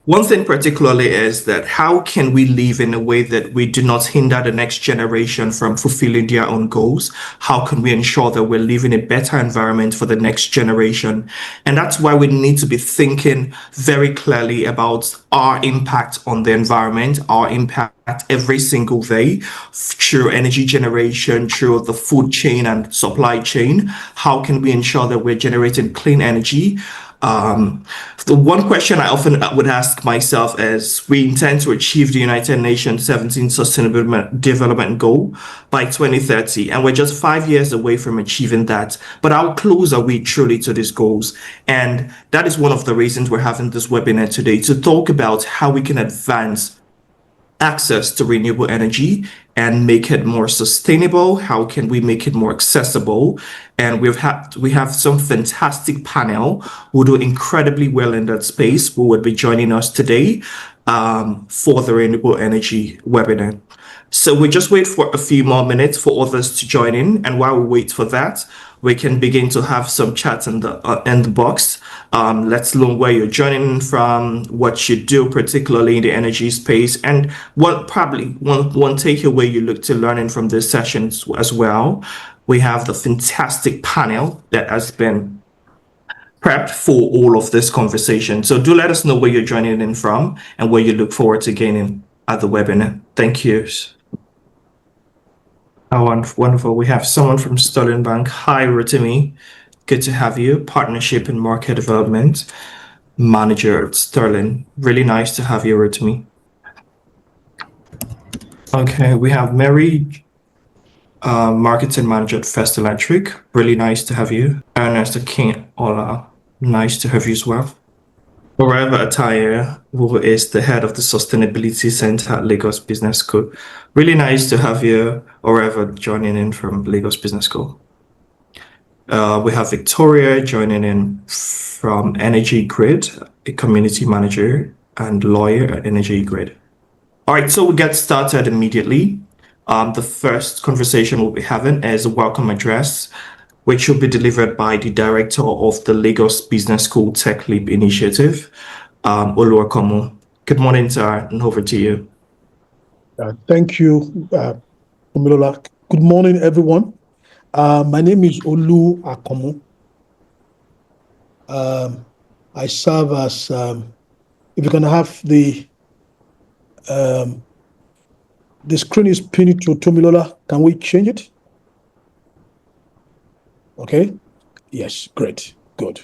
One thing particularly is that how can we live in a way that we do not hinder the next generation from fulfilling their own goals? How can we ensure that we're living a better environment for the next generation? And that's why we need to be thinking very clearly about our impact on the environment, our impact every single day through energy generation, through the food chain and supply chain. How can we ensure that we're generating clean energy? Um, the one question I often would ask myself is, we intend to achieve the United Nations 17 Sustainable Development Goal by 2030, and we're just 5 years away from achieving that. But how close are we truly to these goals? And that is one of the reasons we're having this webinar today, to talk about how we can advance access to renewable energy and make it more sustainable. How can we make it more accessible? And we have some fantastic panel who do incredibly well in that space, who would be joining us today for the renewable energy webinar. So we just wait for a few more minutes for others to join in, and while we wait for that, we can begin to have some chats in the box. Let's learn where you're joining from, what you do, particularly in the energy space, and one takeaway you look to learning from this sessions as well. We have the fantastic panel that has been prepped for all of this conversation. So do let us know where you're joining in from and where you look forward to gaining at the webinar. Thank you. Oh, wonderful. We have someone from Sterling Bank. Hi, Rotimi. Good to have you. Partnership and Market Development Manager at Sterling. Really nice to have you, Rotimi. Okay, we have Mary, Marketing Manager at First Electric. Really nice to have you. Ernest King Ola. Nice to have you as well. Forever Attire, who is the head of the Sustainability Center at Lagos Business School. Really nice to have you, Forever, joining in from Lagos Business School. We have Victoria joining in from Energy Grid, a community manager and lawyer at Energy Grid. All right, so we get started immediately. The first conversation we'll be having is a welcome address, which will be delivered by the director of the Lagos Business School Tech Leap Initiative, Oluwakomo. Good morning, sir, and over to you. Thank you, Omilola. Good morning, everyone. My name is Olu Akomo. I serve as, if you can have the screen is pinned to Tomilola. Can we change it? Okay. Yes, great. Good.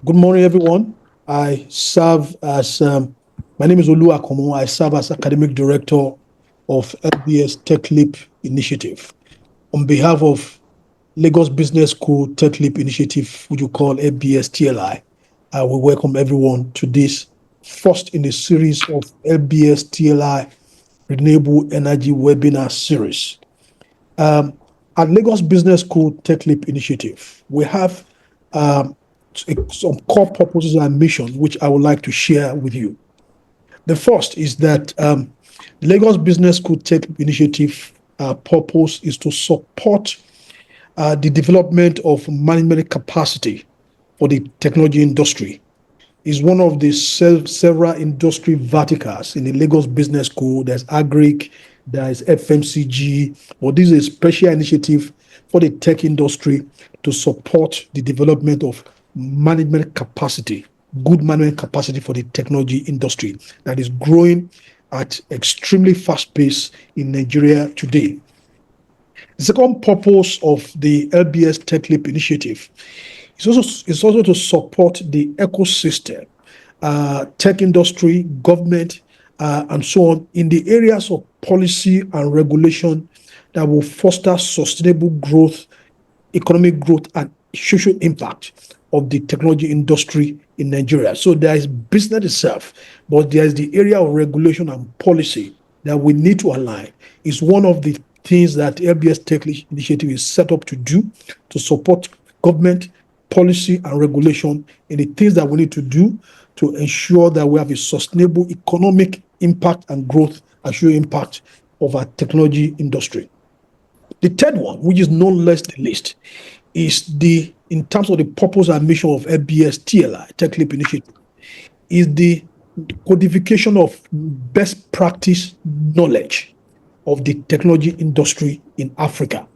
Good morning, everyone. I serve as, my name is Olu Akomo. I serve as Academic Director of LBS Tech Leap Initiative. On behalf of Lagos Business School Tech Leap Initiative, which we call LBS-TLI, I will welcome everyone to this first in a series of LBS-TLI Renewable Energy Webinar Series. At Lagos Business School Tech Leap Initiative, we have some core purposes and missions which I would like to share with you. The first is that Lagos Business School Tech Leap Initiative purpose is to support the development of management capacity for the technology industry. Is one of the several industry verticals in the Lagos Business School. There's Agric, there is FMCG, but this is a special initiative for the tech industry to support the development of management capacity, good management capacity for the technology industry that is growing at extremely fast pace in Nigeria today. The second purpose of the LBS Tech Leap Initiative is also to support the ecosystem, tech industry, government, and so on in the areas of policy and regulation that will foster sustainable growth, economic growth, and social impact of the technology industry in Nigeria. So there is business itself, but there is the area of regulation and policy that we need to align. It's one of the things that LBS Tech Leap Initiative is set up to do, to support government, policy, and regulation in the things that we need to do to ensure that we have a sustainable economic impact and growth and social impact of our technology industry. The third one, which is no less the least, is in terms of the purpose and mission of LBS-TLI, Tech Leap Initiative, is the codification of best practice knowledge of the technology industry in Africa.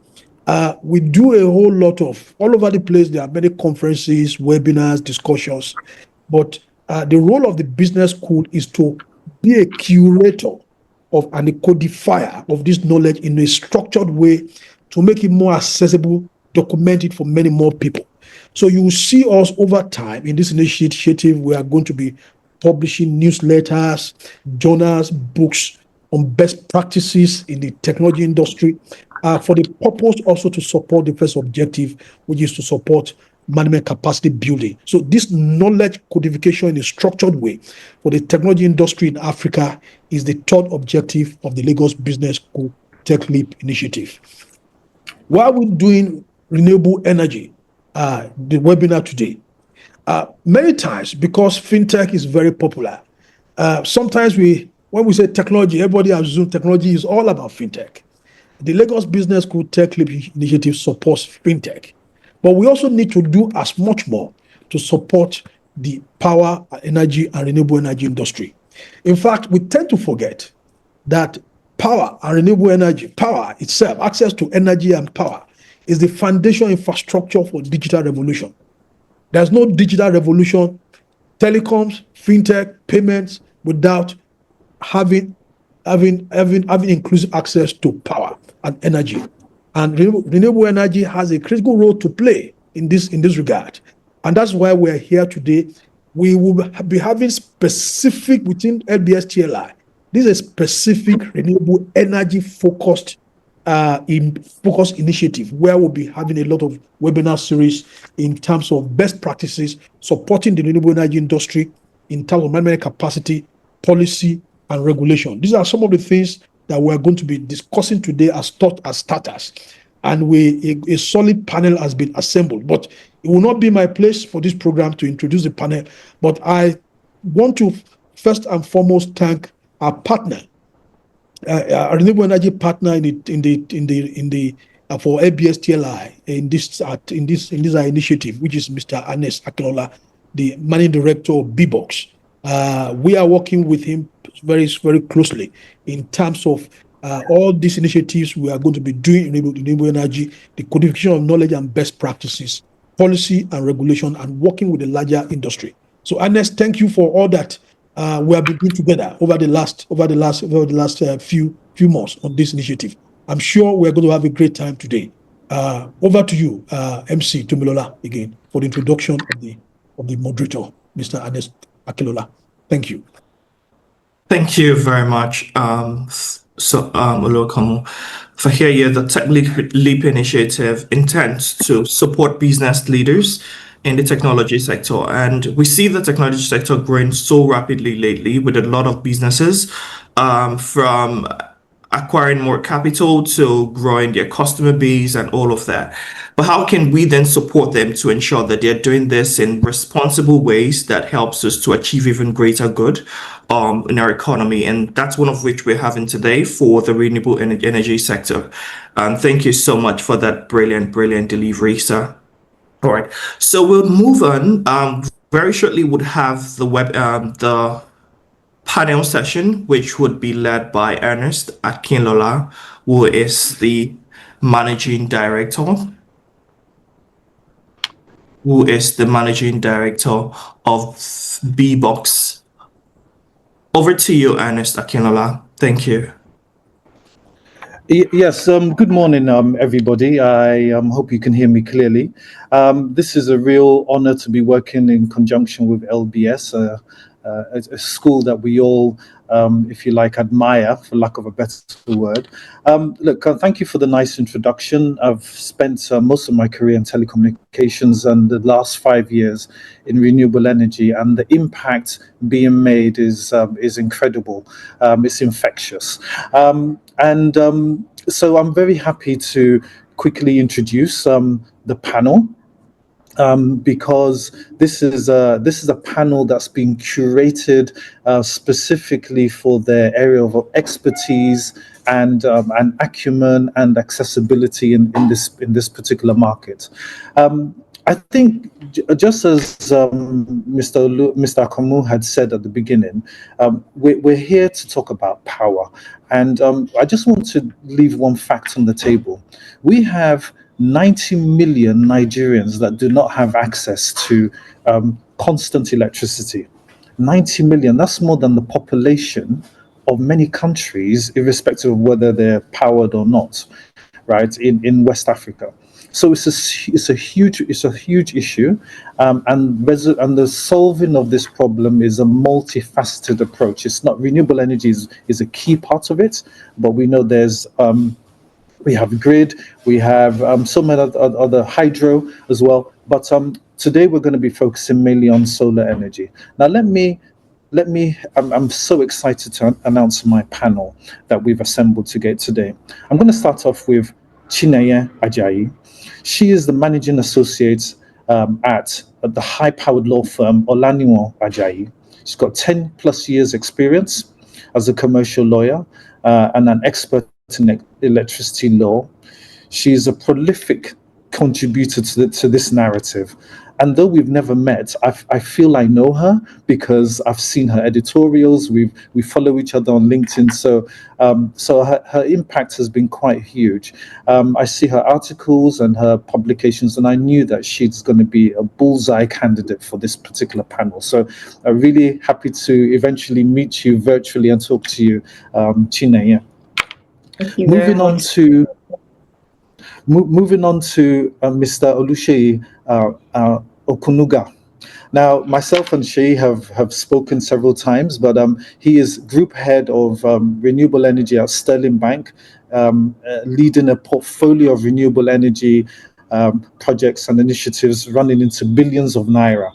We do a whole lot of, all over the place, there are many conferences, webinars, discussions, but the role of the business school is to be a curator of and a codifier of this knowledge in a structured way to make it more accessible, document it for many more people. So you will see us over time in this initiative. We are going to be publishing newsletters, journals, books on best practices in the technology industry for the purpose also to support the first objective, which is to support management capacity building. So this knowledge codification in a structured way for the technology industry in Africa is the third objective of the Lagos Business School Tech Leap initiative. While we're doing renewable energy, the webinar today, many times, because fintech is very popular, sometimes when we say technology, everybody assumes technology is all about fintech. The Lagos Business School Tech Leap initiative supports fintech, but we also need to do as much more to support the power, energy, and renewable energy industry. In fact, we tend to forget that power and renewable energy, power itself, access to energy and power, is the foundation infrastructure for digital revolution. There's no digital revolution, telecoms, fintech, payments, without having inclusive access to power and energy. And renewable energy has a critical role to play in this regard. And that's why we're here today. We will be having specific within LBS-TLI. This is a specific renewable energy focused initiative where we'll be having a lot of webinar series in terms of best practices supporting the renewable energy industry in terms of management capacity, policy, and regulation. These are some of the things that we're going to be discussing today as starters. And a solid panel has been assembled. But it will not be my place for this program to introduce the panel. But I want to first and foremost thank our partner, a renewable energy partner for LBS-TLI in this initiative, which is Mr. Ernest Akinola, the managing director of B-Box. We are working with him very, very closely in terms of all these initiatives we are going to be doing in renewable energy, the codification of knowledge and best practices, policy and regulation, and working with the larger industry. So, Ernest, thank you for all that we have been doing together over the last few months on this initiative. I'm sure we're going to have a great time today. Over to you, MC Tumilola, again for the introduction of the moderator, Mr. Ernest Akilola. Thank you. Thank you very much, Oluwakomo. For here, the Tech Leap initiative intends to support business leaders in the technology sector. And we see the technology sector growing so rapidly lately with a lot of businesses from acquiring more capital to growing their customer base and all of that. But how can we then support them to ensure that they're doing this in responsible ways that helps us to achieve even greater good in our economy? And that's one of which we're having today for the renewable energy sector. And thank you so much for that brilliant delivery, sir. All right, so we'll move on. Very shortly, we'll have the panel session, which would be led by Ernest Akinlola, who is the managing director. Of B-Box. Over to you, Ernest Akinlola. Thank you. Yes, good morning, everybody. I hope you can hear me clearly. This is a real honor to be working in conjunction with LBS, a school that we all, if you like, admire, for lack of a better word. Look, thank you for the nice introduction. I've spent most of my career in telecommunications and the last 5 years in renewable energy, and the impact being made is incredible. It's infectious. So I'm very happy to quickly introduce the panel. Because this is a panel that's been curated specifically for their area of expertise and acumen and accessibility in this particular market. I think just as Mr. Akamu had said at the beginning, we're here to talk about power. And I just want to leave one fact on the table. We have 90 million Nigerians that do not have access to constant electricity. 90 million, that's more than the population of many countries, irrespective of whether they're powered or not, right, in West Africa. So it's a huge issue, and the solving of this problem is a multifaceted approach. It's not renewable energy is a key part of it, but we know there's we have grid, we have so many other hydro as well. But today we're going to be focusing mainly on solar energy. Now I'm so excited to announce my panel that we've assembled today. I'm going to start off with Chineye Ajayi. She is the managing associate at the high-powered law firm Olaniwon Ajayi. She's got 10 plus years experience as a commercial lawyer and an expert in electricity law. She's a prolific contributor to this narrative. And though we've never met, I feel I know her because I've seen her editorials. We follow each other on LinkedIn, so her impact has been quite huge. I see her articles and her publications, and I knew that she's going to be a bullseye candidate for this particular panel. So I'm really happy to eventually meet you virtually and talk to you, Chineye. Thank you very much. Moving on to Mr. Oluseyi Okunuga. Now, myself and Shay have spoken several times, but he is group head of renewable energy at Sterling Bank, leading a portfolio of renewable energy projects and initiatives running into billions of naira.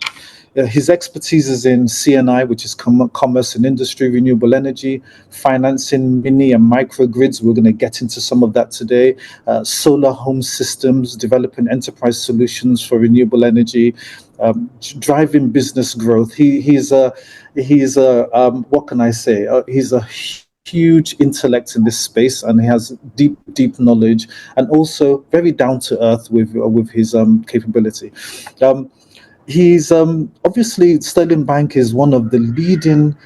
His expertise is in CNI, which is commerce and industry, renewable energy, financing mini and microgrids. We're going to get into some of that today. Solar home systems, developing enterprise solutions for renewable energy, driving business growth. He's a what can I say? He's a huge intellect in this space, and he has deep knowledge, and also very down to earth with his capability. He's obviously Sterling Bank is one of the leading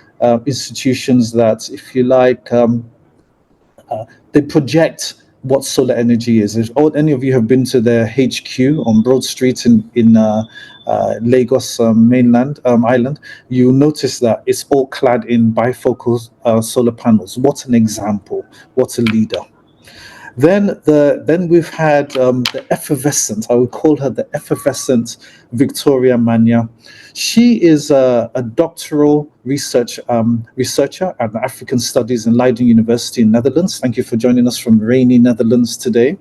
institutions that, if you like, they project what solar energy is. If any of you have been to their HQ on Broad Street in Lagos mainland island, you'll notice that it's all clad in bifocal solar panels. What an example! What a leader! Then we've had the effervescent. I would call her the effervescent Victoria Manya. She is a doctoral researcher at African Studies in Leiden University in Netherlands. Thank you for joining us from rainy Netherlands today.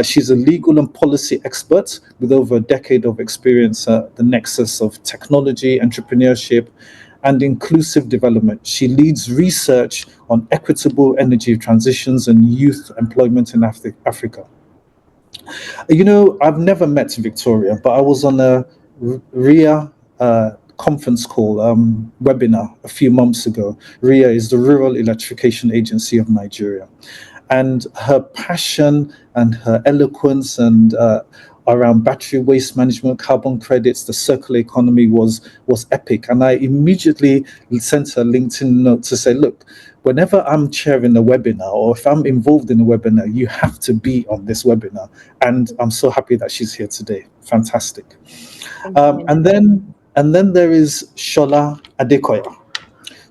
She's a legal and policy expert with over a decade of experience at the nexus of technology, entrepreneurship, and inclusive development. She leads research on equitable energy transitions and youth employment in Africa. You know, I've never met Victoria, but I was on a RIA conference call webinar a few months ago. RIA is the Rural Electrification Agency of Nigeria. And her passion and her eloquence and around battery waste management, carbon credits, the circular economy was epic. And I immediately sent her a LinkedIn note to say, look, whenever I'm chairing a webinar or if I'm involved in a webinar, you have to be on this webinar. And I'm so happy that she's here today. Fantastic. And then there is Shola Adekoya.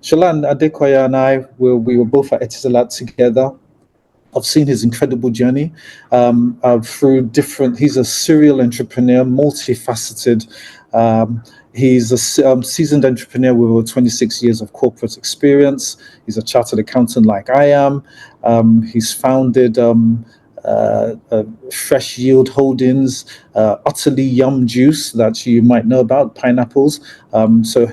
Shola and Adekoya and I, we were both at Etisalat together. I've seen his incredible journey through different. He's a serial entrepreneur, multifaceted. He's a seasoned entrepreneur with over 26 years of corporate experience. He's a chartered accountant like I am. He's founded Fresh Yield Holdings, Utterly Yum Juice that you might know about, pineapples. So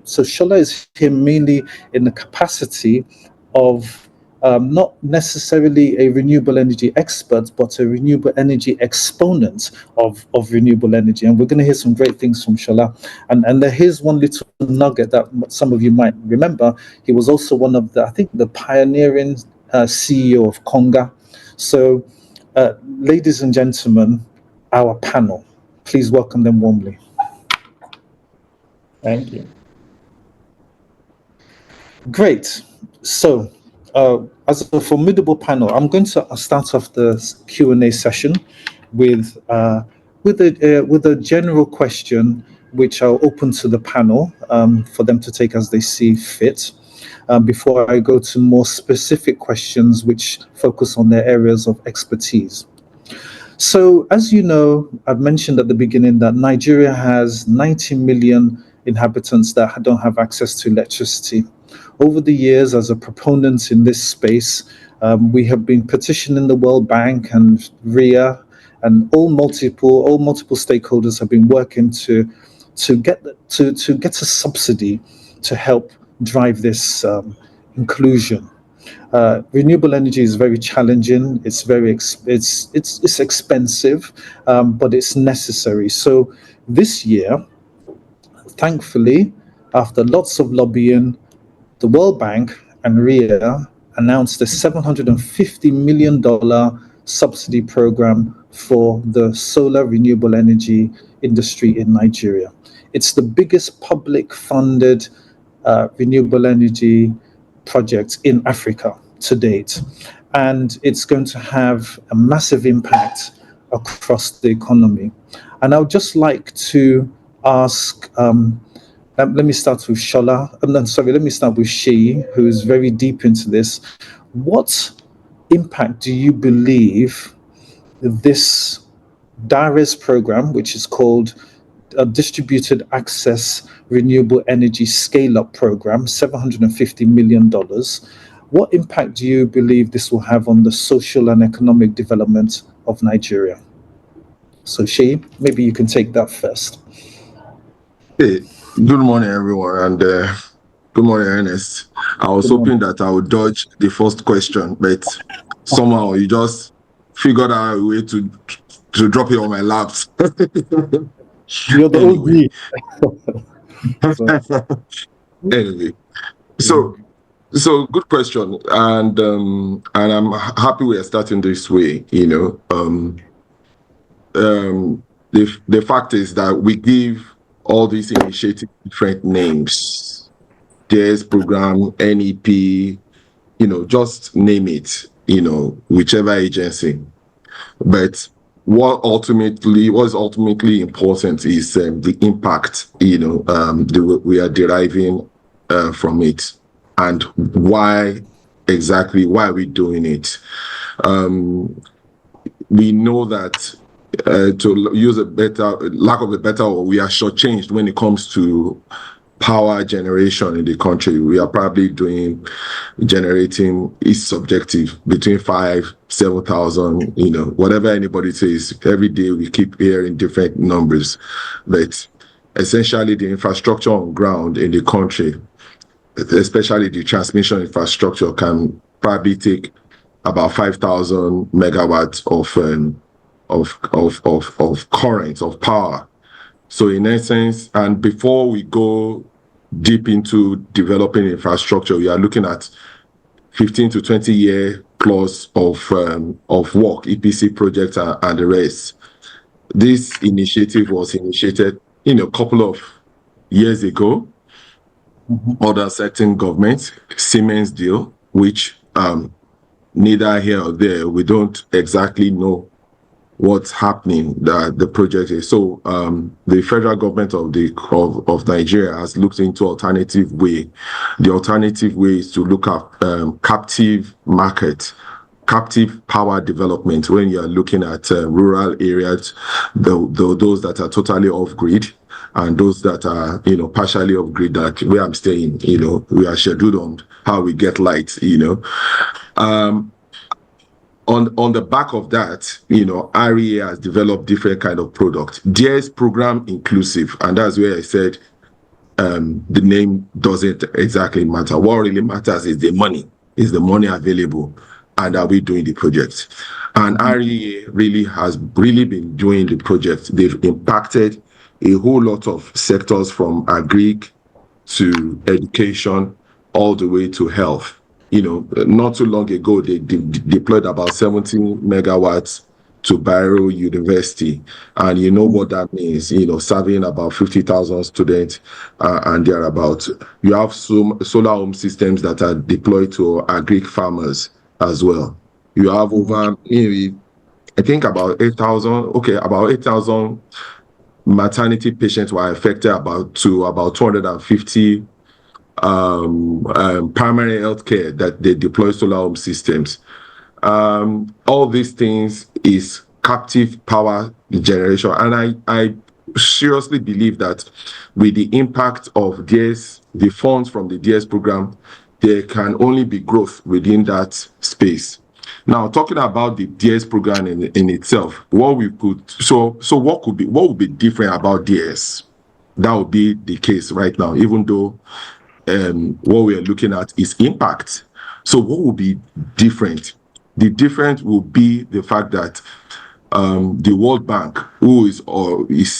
Shola is here mainly in the capacity of not necessarily a renewable energy expert, but a renewable energy exponent of renewable energy. And we're going to hear some great things from Shola. And here's one little nugget that some of you might remember. He was also one of the pioneering CEO of Conga. So, ladies and gentlemen, our panel. Please welcome them warmly. Thank you. Great. So, as a formidable panel, I'm going to start off the Q&A session with a general question, which I'll open to the panel for them to take as they see fit. Before I go to more specific questions, which focus on their areas of expertise. So, as you know, I've mentioned at the beginning that Nigeria has 90 million inhabitants that don't have access to electricity. Over the years, as a proponent in this space, we have been petitioning the World Bank and RIA, and all multiple stakeholders have been working to get a subsidy to help drive this inclusion. Renewable energy is very challenging. It's it's expensive, but it's necessary. So this year, thankfully, after lots of lobbying, the World Bank and RIA announced a $750 million subsidy program for the solar renewable energy industry in Nigeria. It's the biggest public funded renewable energy project in Africa to date. And it's going to have a massive impact across the economy. And I would just like to ask, let me start with Shola. Let me start with Shi, who is very deep into this. What impact do you believe this D.A.R.E.S program, which is called a Distributed Access Renewable Energy Scale-Up Program, $750 million, what impact do you believe this will have on the social and economic development of Nigeria? So Shi, maybe you can take that first. Hey, good morning, everyone, and good morning, Ernest. I was hoping that I would dodge the first question, but somehow you just figured out a way to drop it on my laps. You're the OG. Anyway, so good question, and I'm happy we are starting this way. The fact is that we give all these initiatives different names: D.A.R.E.S program, NEP, just name it, whichever agency. But what is ultimately important is the impact, we are deriving from it, and why are we doing it? We know that to use lack of a better word, we are shortchanged when it comes to power generation in the country. We are probably generating is subjective between 5,000-7,000, whatever anybody says. Every day we keep hearing different numbers, but essentially the infrastructure on ground in the country, especially the transmission infrastructure, can probably take about 5,000 megawatts of current, of power. So in essence, and before we go deep into developing infrastructure, we are looking at 15 to 20 year plus of work, EPC projects and the rest. This initiative was initiated a couple of years ago. Other certain governments, Siemens deal, which neither here or there, we don't exactly know what's happening, the project is. So the federal government of Nigeria has looked into alternative way. The alternative way is to look at captive market, captive power development, when you are looking at rural areas, those that are totally off grid, and those that are partially off grid, that where I'm staying, we are scheduled on how we get light. On the back of that, REA has developed different kind of products. D.A.R.E.S program inclusive, and that's where I said the name doesn't exactly matter. What really matters is the money. Is the money available, and are we doing the project? And REA really has been doing the project. They've impacted a whole lot of sectors, from agri to education all the way to health. Not too long ago, they deployed about 70 megawatts to Bayero University, and you know what that means, serving about 50,000 students and thereabouts. You have some solar home systems that are deployed to agri farmers as well. You have over, I think about 8,000 maternity patients were affected, about 250 primary health care that they deploy solar home systems. All these things is captive power generation, and I seriously believe that with the impact of D.A.R.E.S, the funds from the D.A.R.E.S program, there can only be growth within that space. Now, talking about the D.A.R.E.S program in itself, what would be different about D.A.R.E.S? That would be the case right now, even though what we are looking at is impact. So what will be different? The difference will be the fact that the World Bank, who is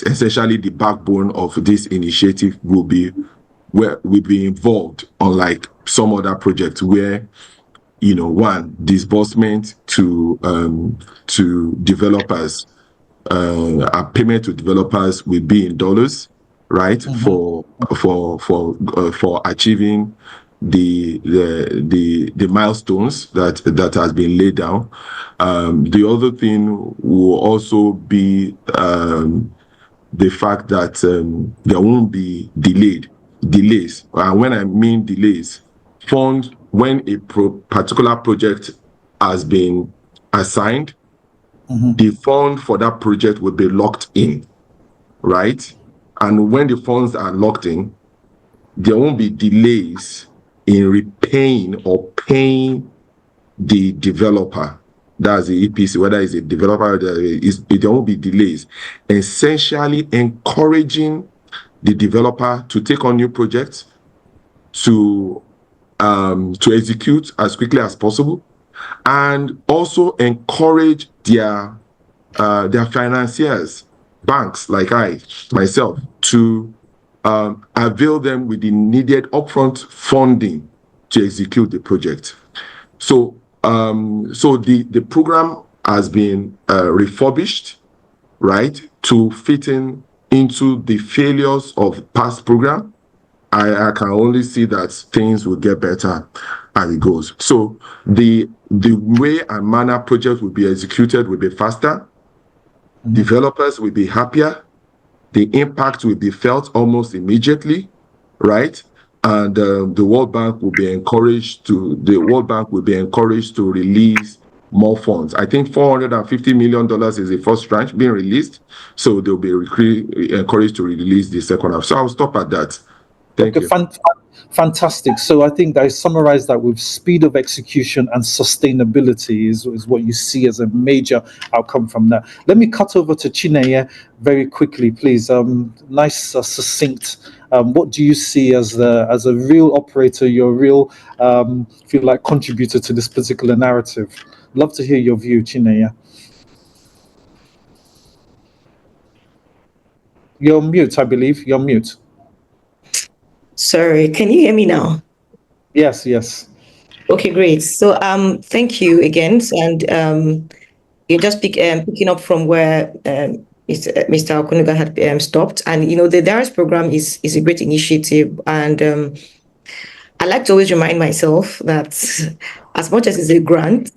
essentially the backbone of this initiative, will be involved, unlike some other projects where one, disbursement to developers, a payment to developers will be in dollars, right? For achieving the milestones that has been laid down. The other thing will also be the fact that there won't be delays. And when I mean delays, funds, when a particular project has been assigned, the fund for that project will be locked in, right? And when the funds are locked in, there won't be delays in repaying or paying the developer. That's the EPC, whether it's a developer, there won't be delays. Essentially encouraging the developer to take on new projects, to execute as quickly as possible, and also encourage their financiers, banks like myself, to avail them with the needed upfront funding to execute the project. So the program has been refurbished, right, to fit into the failures of past program. I can only see that things will get better as it goes. So the way and manner projects will be executed will be faster. Developers will be happier. The impact will be felt almost immediately, right? And the World Bank will be encouraged to release more funds. I think $450 million is the first tranche being released, so they'll be encouraged to release the second half. So I'll stop at that. Thank you. Fantastic. So I think I summarized that with speed of execution and sustainability is what you see as a major outcome from that. Let me cut over to Chineye very quickly, please. Nice, succinct. What do you see as a real operator, your real, feel like contributor to this particular narrative? Love to hear your view, Chineye. You're mute, I believe. You're mute. Sorry, can you hear me now? Yes. Okay, great. So thank you again. And you're just picking up from where Mr. Okunuga had stopped. And, the D.A.R.E.S program is a great initiative. And I like to always remind myself that as much as it's a grant,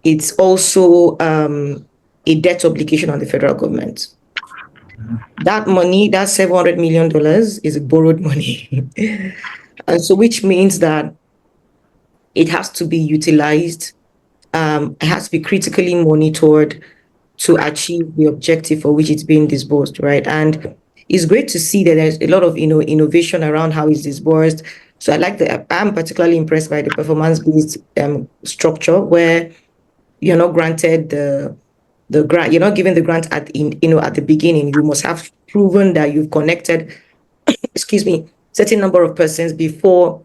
it's also a debt obligation on the federal government. That money, that $700 million is borrowed money. And so which means that it has to be utilized, it has to be critically monitored to achieve the objective for which it's being disbursed, right? And it's great to see that there's a lot of innovation around how it's disbursed. So I'm particularly impressed by the performance-based structure where you're not granted the grant, you're not given the grant at the beginning. You must have proven that you've connected, certain number of persons before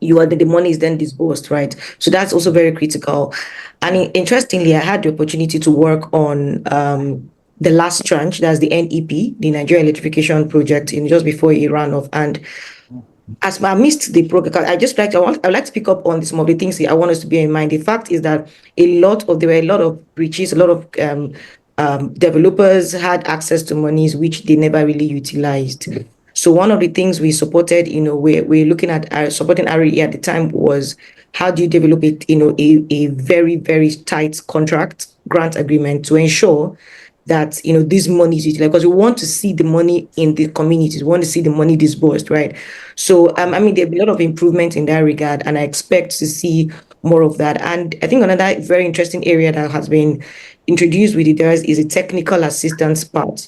the money is then disbursed, right? So that's also very critical. And interestingly, I had the opportunity to work on the last tranche, that's the NEP, the Nigeria Electrification Project, just before it ran off. And as I missed the program, I would like to pick up on some of the things I want us to bear in mind. The fact is that there were a lot of breaches, a lot of developers had access to monies which they never really utilized. So one of the things we supported, we're looking at supporting RE at the time was how do you develop it, a very, very tight contract grant agreement to ensure that this money is utilized, because we want to see the money in the communities, we want to see the money disbursed, right? So I mean, there'll be a lot of improvement in that regard, and I expect to see more of that. And I think another very interesting area that has been introduced with the D.A.R.E.S is a technical assistance part,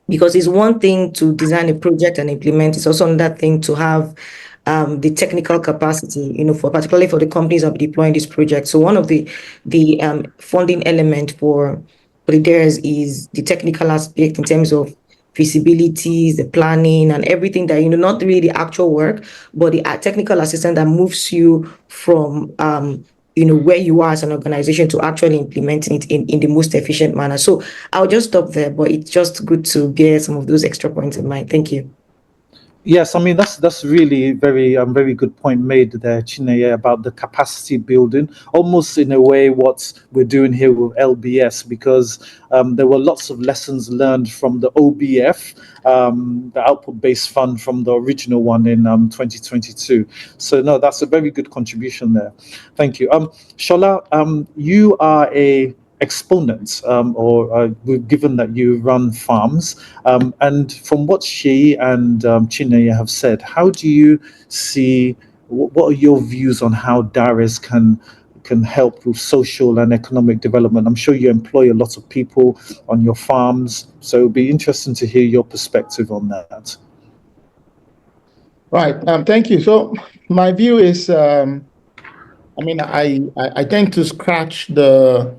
because it's one thing to design a project and implement, it's also another thing to have the technical capacity, particularly for the companies that are deploying this project. So one of the funding element for the D.A.R.E.S is the technical aspect in terms of feasibilities, the planning, and everything that, not really the actual work, but the technical assistance that moves you from where you are as an organization to actually implementing it in the most efficient manner. So I'll just stop there, but it's just good to bear some of those extra points in mind. Thank you. Yes, I mean that's really very good point made there, Chineye, about the capacity building. Almost in a way, what we're doing here with LBS, because there were lots of lessons learned from the OBF, the output-based fund from the original one in 2022. So no, that's a very good contribution there. Thank you. Shola, you are a exponent, given that you run farms, and from what she and Chineye have said, how do you see, what are your views on how D.A.R.E.S can help with social and economic development? I'm sure you employ a lot of people on your farms, so it'd be interesting to hear your perspective on that. Right. Thank you. So my view is, I tend to scratch the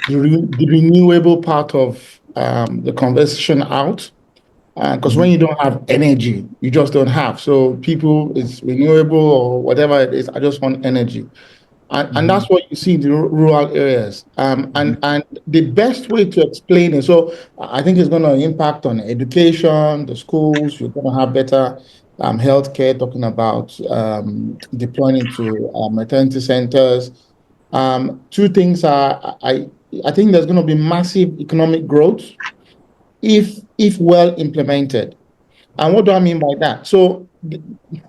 renewable part of the conversation out, because when you don't have energy, you just don't have. So people, it's renewable or whatever it is, I just want energy. And that's what you see in the rural areas. And the best way to explain it, so I think it's going to impact on education, the schools, you're going to have better healthcare, talking about deploying into maternity centers. Two things are, I think there's going to be massive economic growth if well implemented. And what do I mean by that? So,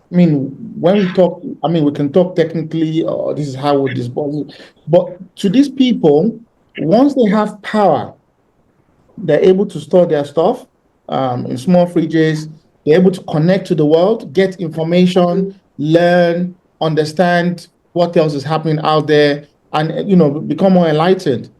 when we talk, we can talk technically, or this is how we dispose it. But to these people, once they have power, they're able to store their stuff in small fridges. They're able to connect to the world, get information, learn, understand what else is happening out there, and become more enlightened.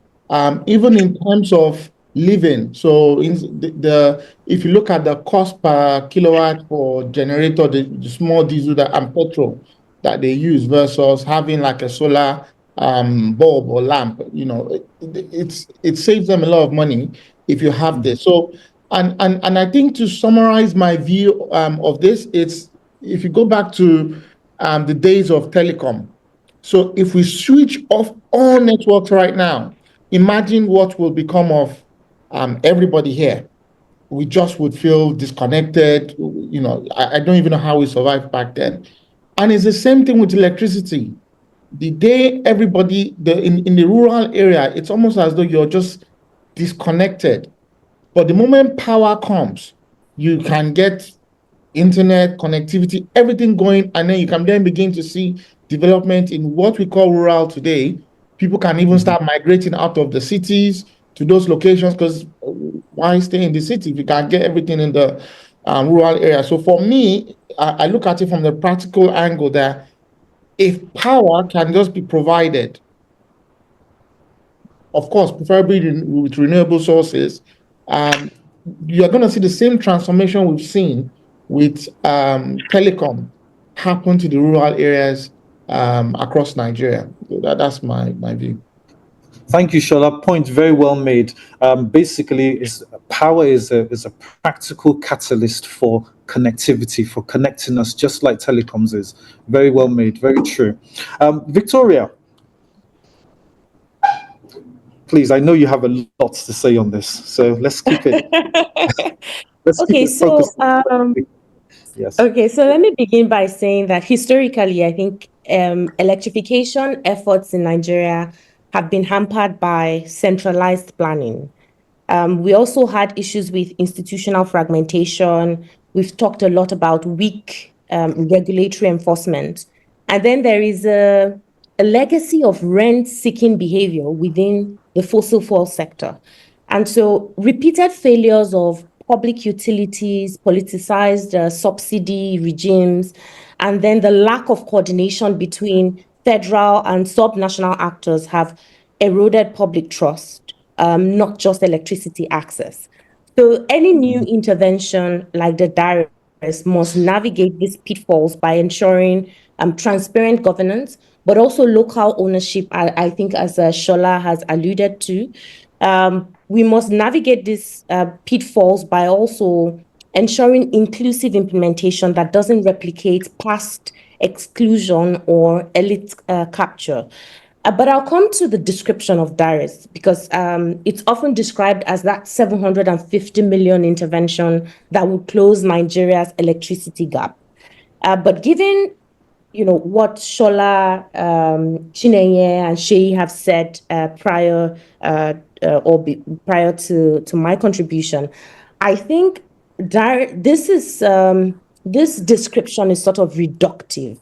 Even in terms of living. So if you look at the cost per kilowatt for generator, the small diesel and petrol that they use versus having like a solar bulb or lamp, it saves them a lot of money if you have this. So, and I think, to summarize my view of this, it's, if you go back to the days of telecom. So if we switch off all networks right now, imagine what will become of everybody here. We just would feel disconnected. I don't even know how we survived back then. And it's the same thing with electricity. The day everybody, in the rural area, it's almost as though you're just disconnected. But the moment power comes, you can get internet connectivity, everything going, and then you can then begin to see development in what we call rural today. People can even start migrating out of the cities to those locations, because why stay in the city if you can get everything in the rural area? So for me, I look at it from the practical angle that if power can just be provided, of course, preferably with renewable sources, you're going to see the same transformation we've seen with telecom happen to the rural areas across Nigeria. So that's my view. Thank you, Shola. Point very well made. Basically, power is a practical catalyst for connectivity, for connecting us, just like telecoms is. Very well made. Very true. Victoria, please. I know you have a lot to say on this, so let's keep it. Let's keep it focused. Yes. Okay, so let me begin by saying that historically, I think electrification efforts in Nigeria have been hampered by centralized planning. We also had issues with institutional fragmentation. We've talked a lot about weak regulatory enforcement. And then there is a legacy of rent-seeking behavior within the fossil fuel sector. And so repeated failures of public utilities, politicized subsidy regimes, and then the lack of coordination between federal and subnational actors have eroded public trust, not just electricity access. So any new intervention like the D.A.R.E.S must navigate these pitfalls by ensuring transparent governance, but also local ownership, I think as Shola has alluded to. We must navigate these pitfalls by also ensuring inclusive implementation that doesn't replicate past exclusion or elite capture. But I'll come to the description of D.A.R.E.S because it's often described as that 750 million intervention that will close Nigeria's electricity gap. But given what Shola, Chinenye, and Shei have said prior to my contribution, I think this description is sort of reductive.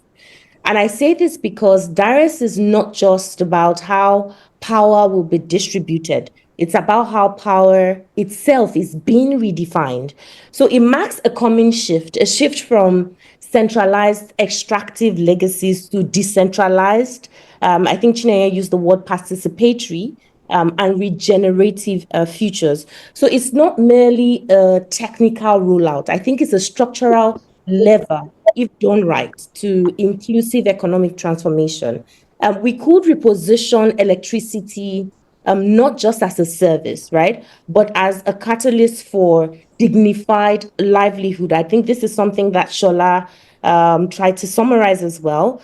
And I say this because D.A.R.E.S is not just about how power will be distributed. It's about how power itself is being redefined. So it marks a common shift, a shift from centralized extractive legacies to decentralized. I think Chinenye used the word participatory and regenerative futures. So it's not merely a technical rollout. I think it's a structural lever, if done right, to inclusive economic transformation. We could reposition electricity not just as a service, right, but as a catalyst for dignified livelihood. I think this is something that Shola tried to summarize as well.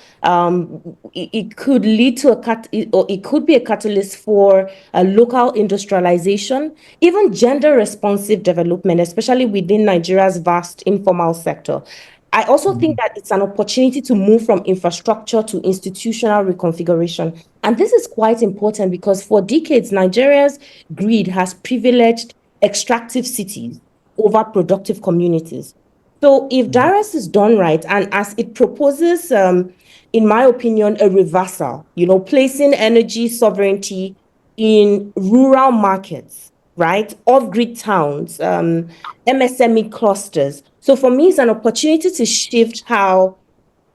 It could lead to it could be a catalyst for local industrialization, even gender responsive development, especially within Nigeria's vast informal sector. I also think that it's an opportunity to move from infrastructure to institutional reconfiguration. And this is quite important because for decades, Nigeria's grid has privileged extractive cities over productive communities. So if D.A.R.E.S is done right, and as it proposes, in my opinion, a reversal, placing energy sovereignty in rural markets, right, off-grid towns, MSME clusters. So for me, it's an opportunity to shift how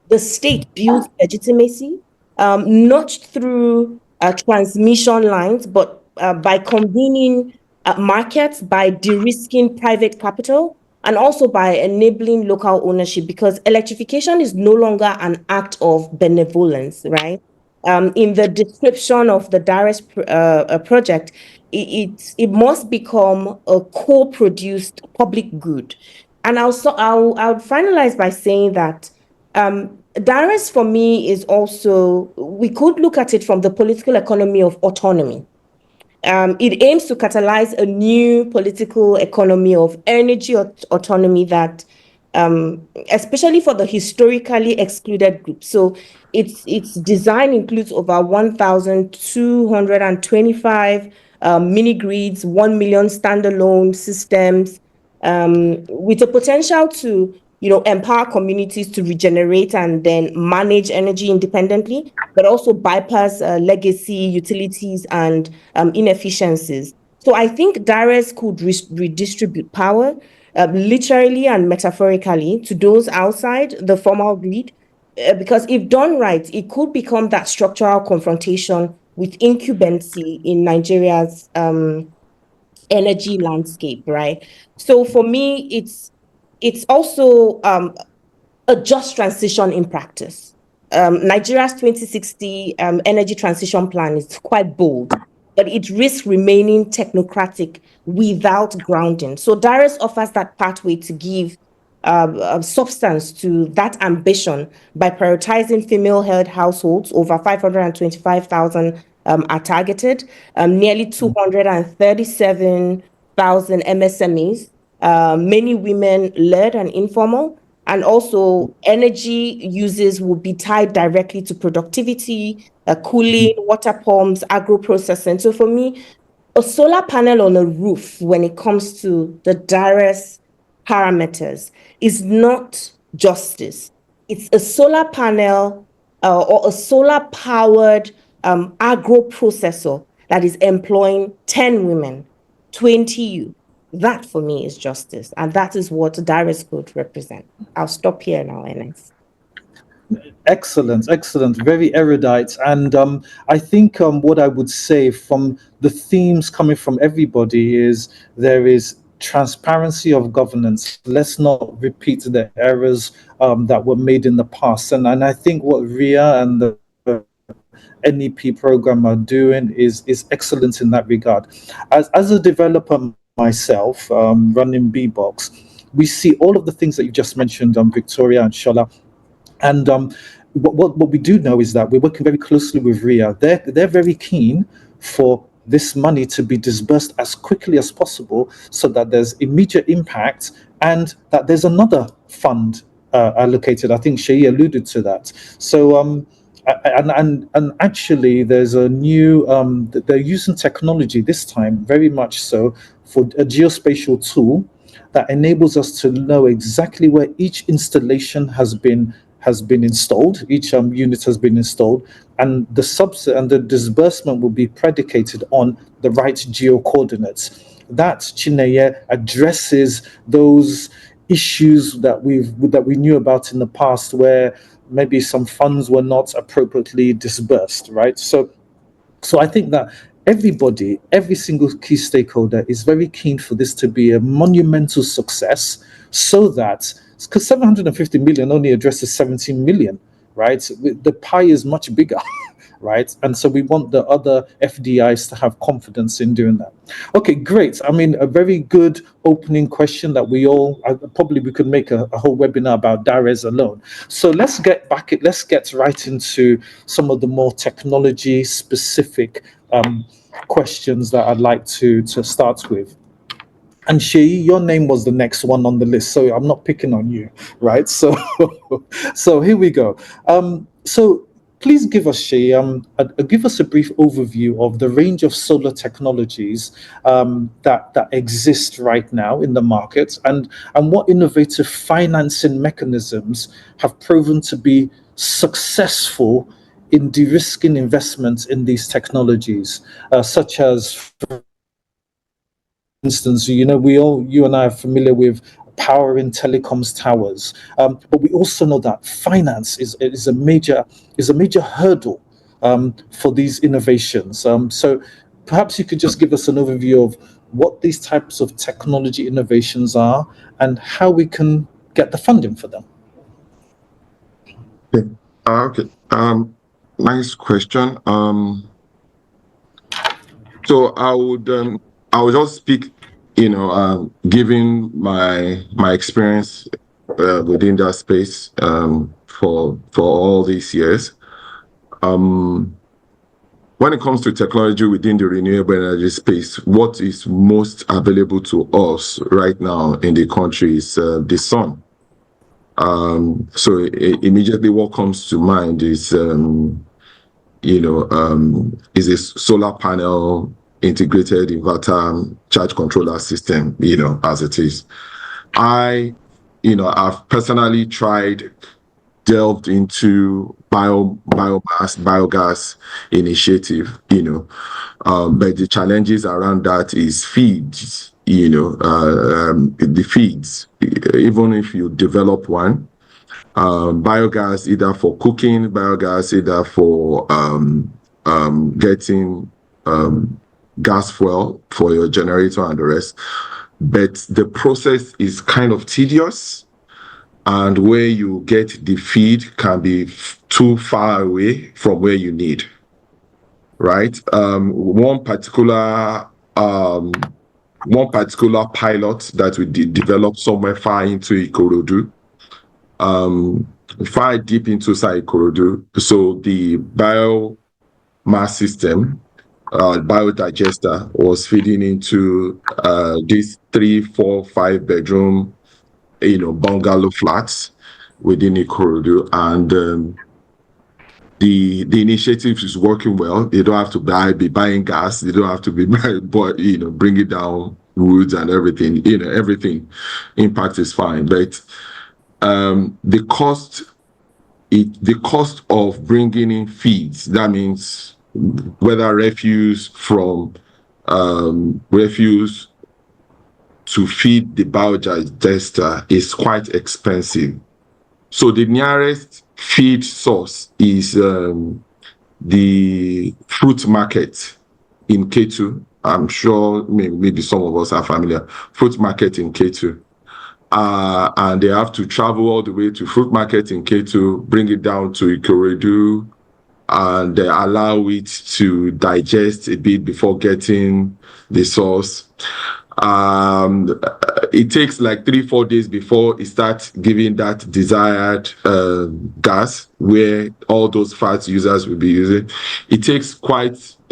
the state builds legitimacy, not through transmission lines, but by convening markets, by de-risking private capital, and also by enabling local ownership, because electrification is no longer an act of benevolence, right? In the description of the D.A.R.E.S project, it must become a co-produced public good. And I'll finalize by saying that D.A.R.E.S for me is also, we could look at it from the political economy of autonomy. It aims to catalyze a new political economy of energy autonomy that, especially for the historically excluded groups. So its design includes over 1,225 mini grids, 1 million standalone systems, with a potential to empower communities to regenerate and then manage energy independently, but also bypass legacy utilities and inefficiencies. So I think D.A.R.E.S could redistribute power, literally and metaphorically, to those outside the formal grid, because if done right, it could become that structural confrontation with incumbency in Nigeria's energy landscape, right? So for me, it's also a just transition in practice. Nigeria's 2060 energy transition plan is quite bold, but it risks remaining technocratic without grounding. So D.A.R.E.S offers that pathway to give substance to that ambition by prioritizing female-held households. Over 525,000 are targeted, nearly 237,000 MSMEs, many women-led and informal, And also, energy uses will be tied directly to productivity, cooling, water pumps, agro processing. So for me, a solar panel on a roof, when it comes to the D.A.R.E.S parameters, is not justice. It's a solar panel or a solar powered agro processor that is employing 10 women, 20 youth. That for me is justice. And that is what D.A.R.E.S could represent. I'll stop here now, Enes. Excellent, excellent, very erudite. And I think what I would say from the themes coming from everybody is there is transparency of governance. Let's not repeat the errors that were made in the past. And I think what RIA and the NEP program are doing is excellent in that regard. As a developer myself, running Bbox, we see all of the things that you just mentioned, Victoria and Shola. And what we do know is that we're working very closely with RIA. They're very keen for this money to be disbursed as quickly as possible so that there's immediate impact and that there's another fund allocated. I think Shei alluded to that. So and actually there's a new they're using technology this time very much so for a geospatial tool that enables us to know exactly where each installation has been installed, each unit has been installed, and the subset and the disbursement will be predicated on the right geo coordinates. That Chineye addresses those issues that we knew about in the past, where maybe some funds were not appropriately disbursed, right? So I think that everybody, every single key stakeholder is very keen for this to be a monumental success so that, because 750 million only addresses 17 million, right? The pie is much bigger, right? And so we want the other FDIs to have confidence in doing that. Okay, great. I mean, a very good opening question that we could make a whole webinar about D.A.R.E.S alone. So let's get right into some of the more technology specific questions that I'd like to start with. And Shei, your name was the next one on the list, so I'm not picking on you, right? So, so here we go. So please give us, Shei, give us a brief overview of the range of solar technologies that exist right now in the market, and what innovative financing mechanisms have proven to be successful in de-risking investments in these technologies, such as, instance, you and I are familiar with powering telecoms towers, but we also know that finance is a major hurdle for these innovations. So perhaps you could just give us an overview of what these types of technology innovations are and how we can get the funding for them. Okay. Nice question. So I would just speak, given my experience within that space for all these years. When it comes to technology within the renewable energy space, what is most available to us right now in the country is the sun. So immediately what comes to mind is is a solar panel, integrated inverter, charge controller system, as it is. I've personally delved into biogas initiative, but the challenges around that is feeds, the feeds. Even if you develop one, biogas either for cooking, biogas either for getting gas fuel for your generator and the rest, but the process is kind of tedious, and where you get the feed can be too far away from where you need, right? One particular pilot that we developed somewhere far into Ikorodu, far deep into Ikorodu. So the biomass system, biodigester, was feeding into these 3, 4, 5 bedroom, bungalow flats. within Ikorodu, and the initiative is working well. They don't have to be buying gas. They don't have to be bringing down woods and everything. Everything impact is fine, but the cost of bringing in feeds, that means whether refuse from refuse to feed the biodigester, is quite expensive. So the nearest feed source is the fruit market in Ketu. I'm sure maybe some of us are familiar. Fruit market in Ketu. And they have to travel all the way to fruit market in Ketu, bring it down to Ikorodu, and they allow it to digest a bit before getting the source. It takes like 3-4 days before it starts giving that desired gas where all those fat users will be using. It takes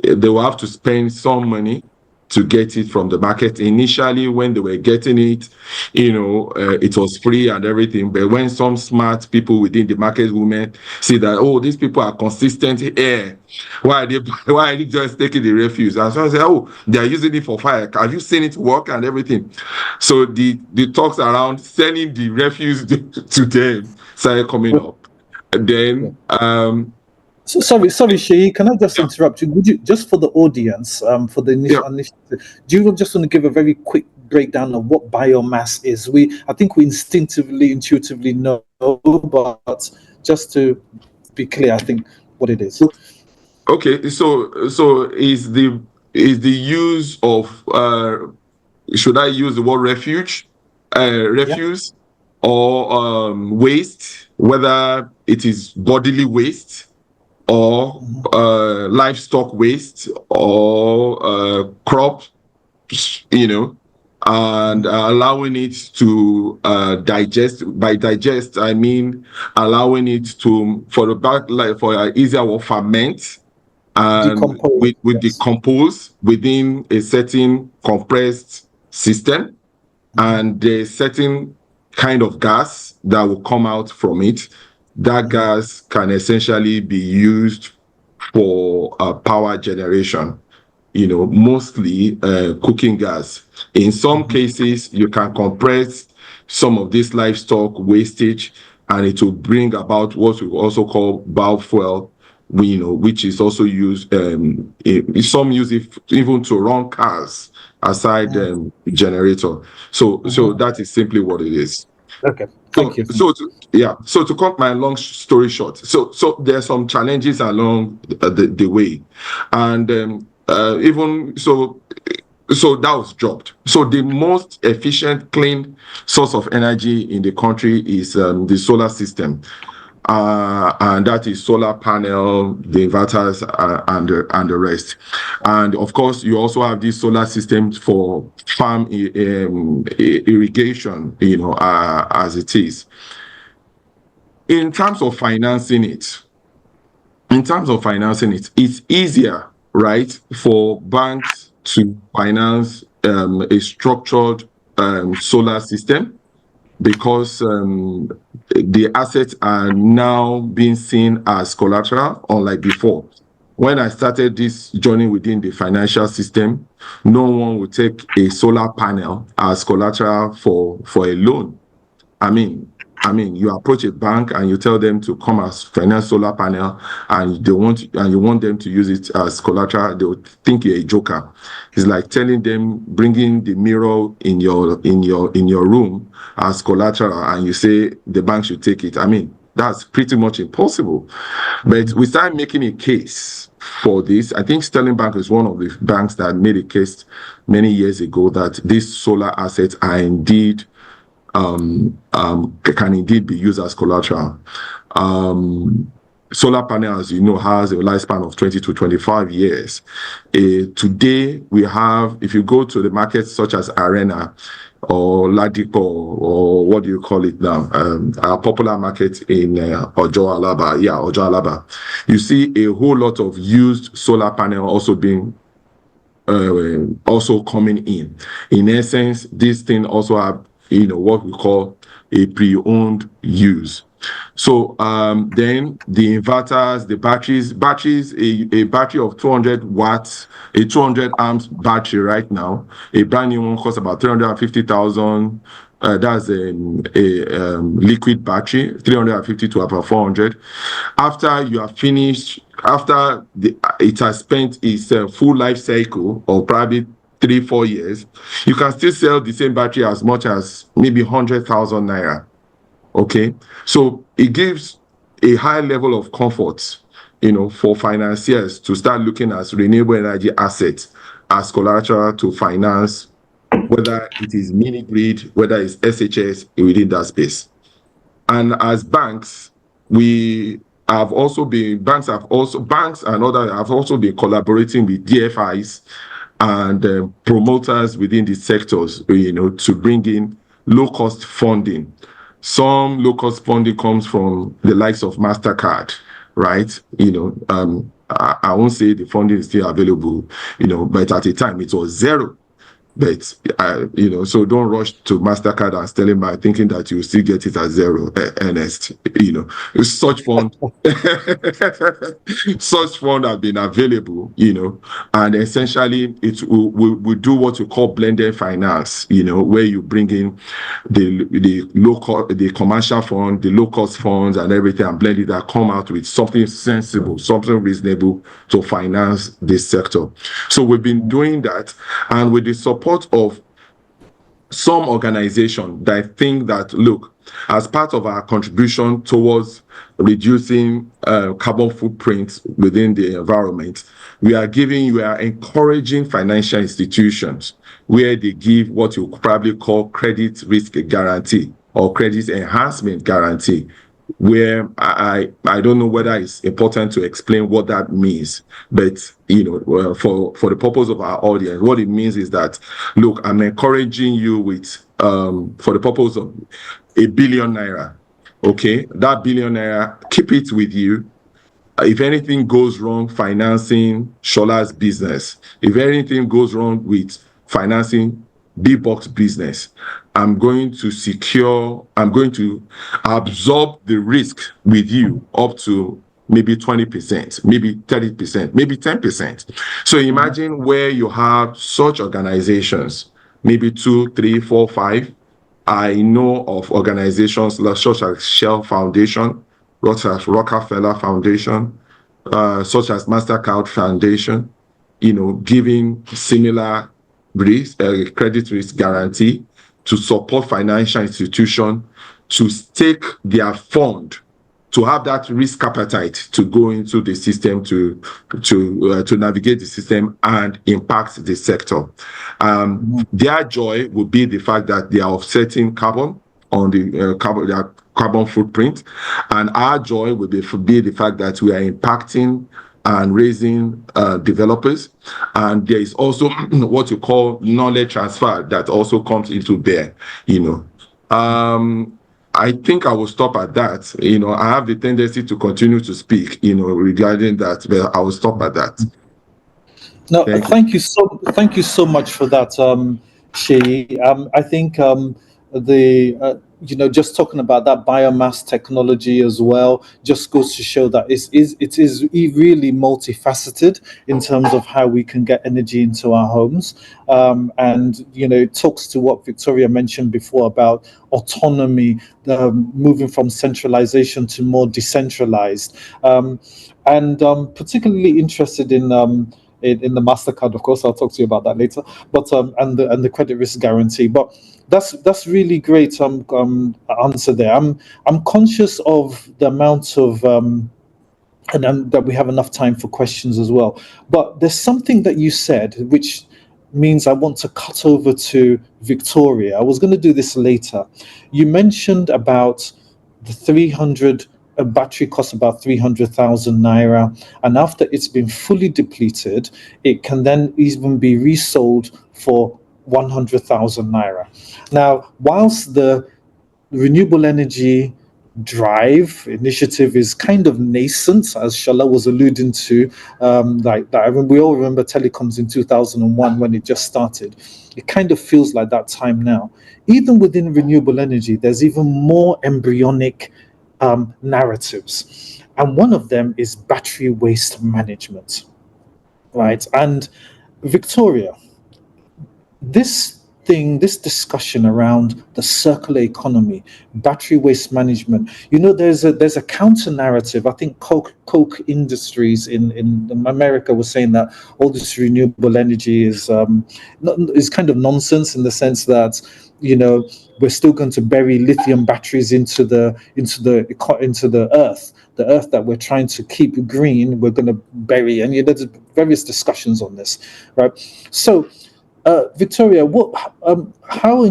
they will have to spend some money to get it from the market. Initially, when they were getting it, it was free and everything. But when some smart people within the market women see that, oh, these people are consistent here, why are they just taking the refuse? And so I say, oh, they are using it for fire. Have you seen it work and everything? So the talks around selling the refuse to them started coming up. And then So sorry, Sheyi, can I just interrupt you? Would you, just for the audience, for the initiative, do you just want to give a very quick breakdown of what biomass is? I think we intuitively know, but just to be clear, I think what it is. Okay, so is the use of should I use the word refuse or waste, whether it is bodily waste or livestock waste or crop, and allowing it to digest. By digest, I mean allowing it for easier or ferment and decompose within a certain compressed system, and there's certain kind of gas that will come out from it. That gas can essentially be used for power generation, mostly cooking gas. In some cases, you can compress some of this livestock wastage, and it will bring about what we also call biofuel, which is also used. Some use it even to run cars aside generator. So that is simply what it is. Okay. Thank you. So to cut my long story short, so there are some challenges along the way, and even so that was dropped. So the most efficient, clean source of energy in the country is the solar system, and that is solar panel, the inverters, and the rest. And of course, you also have these solar systems for farm irrigation, as it is. In terms of financing it, it's easier, right, for banks to finance a structured solar system, because the assets are now being seen as collateral, unlike before. When I started this journey within the financial system, no one would take a solar panel as collateral for a loan. I mean, you approach a bank and you tell them to come as finance solar panel, and you want them to use it as collateral. They would think you're a joker. It's like telling them, bringing the mirror in your room as collateral, and you say the bank should take it. I mean, that's pretty much impossible. But we started making a case for this. I think Sterling Bank is one of the banks that made a case many years ago that these solar assets are indeed can indeed be used as collateral. Solar panel, as you know, has a lifespan of 20 to 25 years. Today, we have, if you go to the markets such as Arena or Ladipo, or what do you call it now, our popular market in Ojo Alaba, you see a whole lot of used solar panel also being also coming in. In essence, this thing also have what we call a pre-owned use. So then the inverters, the batteries, a battery of 200 watts, a 200 amps battery right now, a brand new one costs about 350,000. That's a liquid battery, 350 to about 400. After you are finished, after it has spent its full life cycle, or probably 3-4 years, you can still sell the same battery as much as maybe 100,000 naira. Okay, so it gives a high level of comfort, for financiers to start looking at renewable energy assets as collateral to finance, whether it is mini grid, whether it's SHS within that space. And as banks, banks and others have also been collaborating with DFIs and promoters within the sectors, to bring in low-cost funding. Some low-cost funding comes from the likes of MasterCard, right? I won't say the funding is still available, but at the time it was zero. But so don't rush to MasterCard and Sterling Bank thinking that you still get it at zero. Ernest, such fund, such fund have been available, and essentially it will do what you call blended finance, where you bring in the commercial fund, the low cost funds, and everything, and blend it and come out with something sensible, something reasonable to finance this sector. So we've been doing that, and with the support of some organization that think that, look, as part of our contribution towards reducing carbon footprints within the environment, we are encouraging financial institutions where they give what you probably call credit risk guarantee or credit enhancement guarantee, where I don't know whether it's important to explain what that means, but for the purpose of our audience, what it means is that, look, I'm encouraging you with for the purpose of 1 billion naira. Okay, that 1 billion naira, keep it with you. If anything goes wrong financing Shola's business, if anything goes wrong with financing B-Box business, I'm going to absorb the risk with you up to maybe 20%, maybe 30%, maybe 10%. So imagine where you have such organizations, maybe 2, 3, 4, 5. I know of organizations such as Shell Foundation, such as Rockefeller Foundation, such as MasterCard Foundation, giving similar risk, credit risk guarantee to support financial institutions to stake their fund, to have that risk appetite to go into the system to navigate the system and impact the sector. Their joy would be the fact that they are offsetting carbon on the carbon footprint, and our joy would be the fact that we are impacting and raising developers. And there is also what you call knowledge transfer that also comes into bear. I think I will stop at that. I have the tendency to continue to speak, regarding that, but I will stop at that. No, thank you so much for that, Sheyi. I think just talking about that biomass technology as well just goes to show that it is really multifaceted in terms of how we can get energy into our homes. And it talks to what Victoria mentioned before about autonomy, moving from centralization to more decentralized. And particularly interested in the MasterCard, of course. I'll talk to you about that later. But and the credit risk guarantee. But that's really great answer there. I'm conscious of the amount of and that we have enough time for questions as well. But there's something that you said which means I want to cut over to Victoria. I was going to do this later. You mentioned about the 300. A battery costs about 300,000 naira, and after it's been fully depleted, it can then even be resold for 100,000 naira. Now, whilst the renewable energy drive initiative is kind of nascent, as Shola was alluding to, we all remember telecoms in 2001 when it just started. It kind of feels like that time now. Even within renewable energy, there's even more embryonic narratives, and one of them is battery waste management, right? And Victoria, this discussion around the circular economy, battery waste management, there's a counter narrative. I think Coke Industries in America was saying that all this renewable energy is kind of nonsense, in the sense that we're still going to bury lithium batteries into the earth. The earth that we're trying to keep green, we're going to bury. And there's various discussions on this, right? So Victoria, how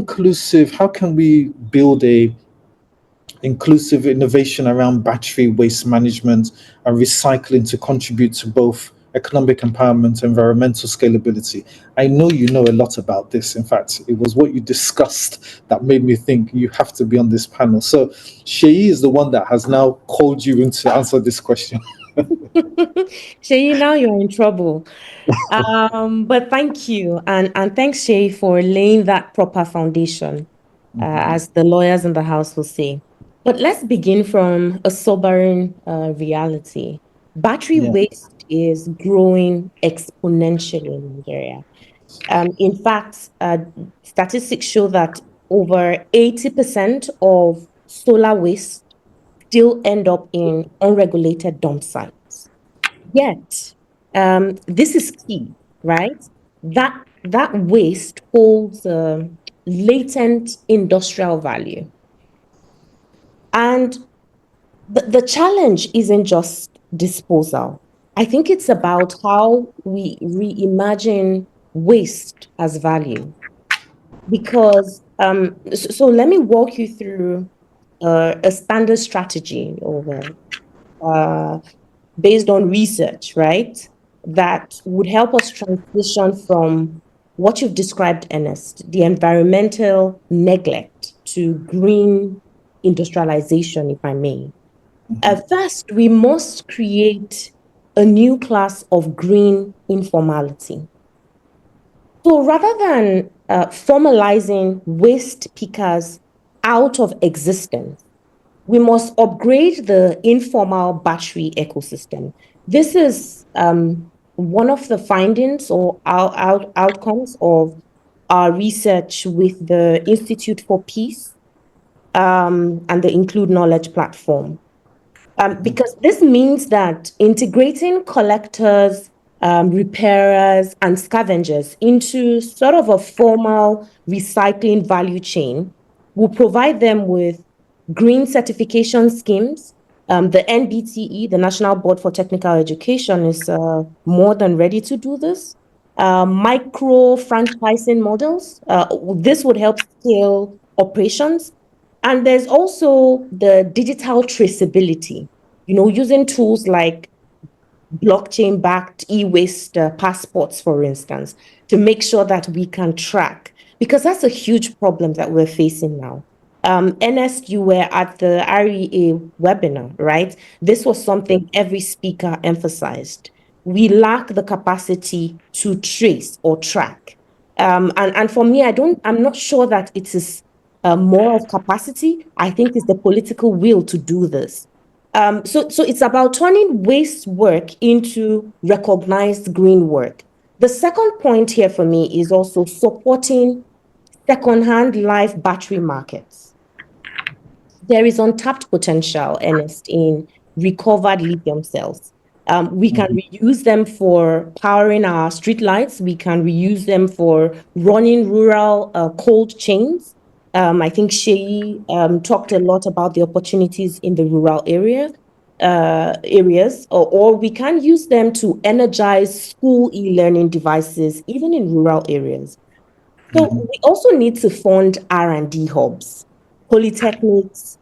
can we build a inclusive innovation around battery waste management and recycling to contribute to both economic empowerment and environmental scalability? I know you know a lot about this. In fact, it was what you discussed that made me think you have to be on this panel. So Sheyi is the one that has now called you in to answer this question. Shay, now you're in trouble. But thank you. And thanks, Shay, for laying that proper foundation, as the lawyers in the house will say. But let's begin from a sobering reality. Battery Yeah. waste is growing exponentially in Nigeria. In fact, statistics show that over 80% of solar waste still end up in unregulated dump sites. Yet, this is key, right? That waste holds latent industrial value. And the challenge isn't just disposal. I think it's about how we reimagine waste as value. Because, so let me walk you through a standard strategy based on research, right? That would help us transition from what you've described, Ernest, the environmental neglect, to green industrialization, if I may. First, we must create a new class of green informality. So rather than formalizing waste pickers out of existence, we must upgrade the informal battery ecosystem. This is one of the findings or outcomes of our research with the Institute for Peace and the Include Knowledge platform. Because this means that integrating collectors, repairers, and scavengers into sort of a formal recycling value chain will provide them with green certification schemes. The NBTE, the National Board for Technical Education, is more than ready to do this. Micro franchising models. This would help scale operations. And there's also the digital traceability, using tools like blockchain-backed e-waste passports, for instance, to make sure that we can track, because that's a huge problem that we're facing now. Ernest, you were at the REA webinar, right? This was something every speaker emphasized. We lack the capacity to trace or track. And for me, I'm not sure that it is more of capacity. I think it's the political will to do this. So it's about turning waste work into recognized green work. The second point here for me is also supporting second-hand live battery markets. There is untapped potential, Ernest, in recovered lithium cells. We can reuse them for powering our streetlights. We can reuse them for running rural cold chains. I think Sheyi talked a lot about the opportunities in the rural areas, or we can use them to energize school e-learning devices, even in rural areas. So we also need to fund R&D hubs, polytechnics,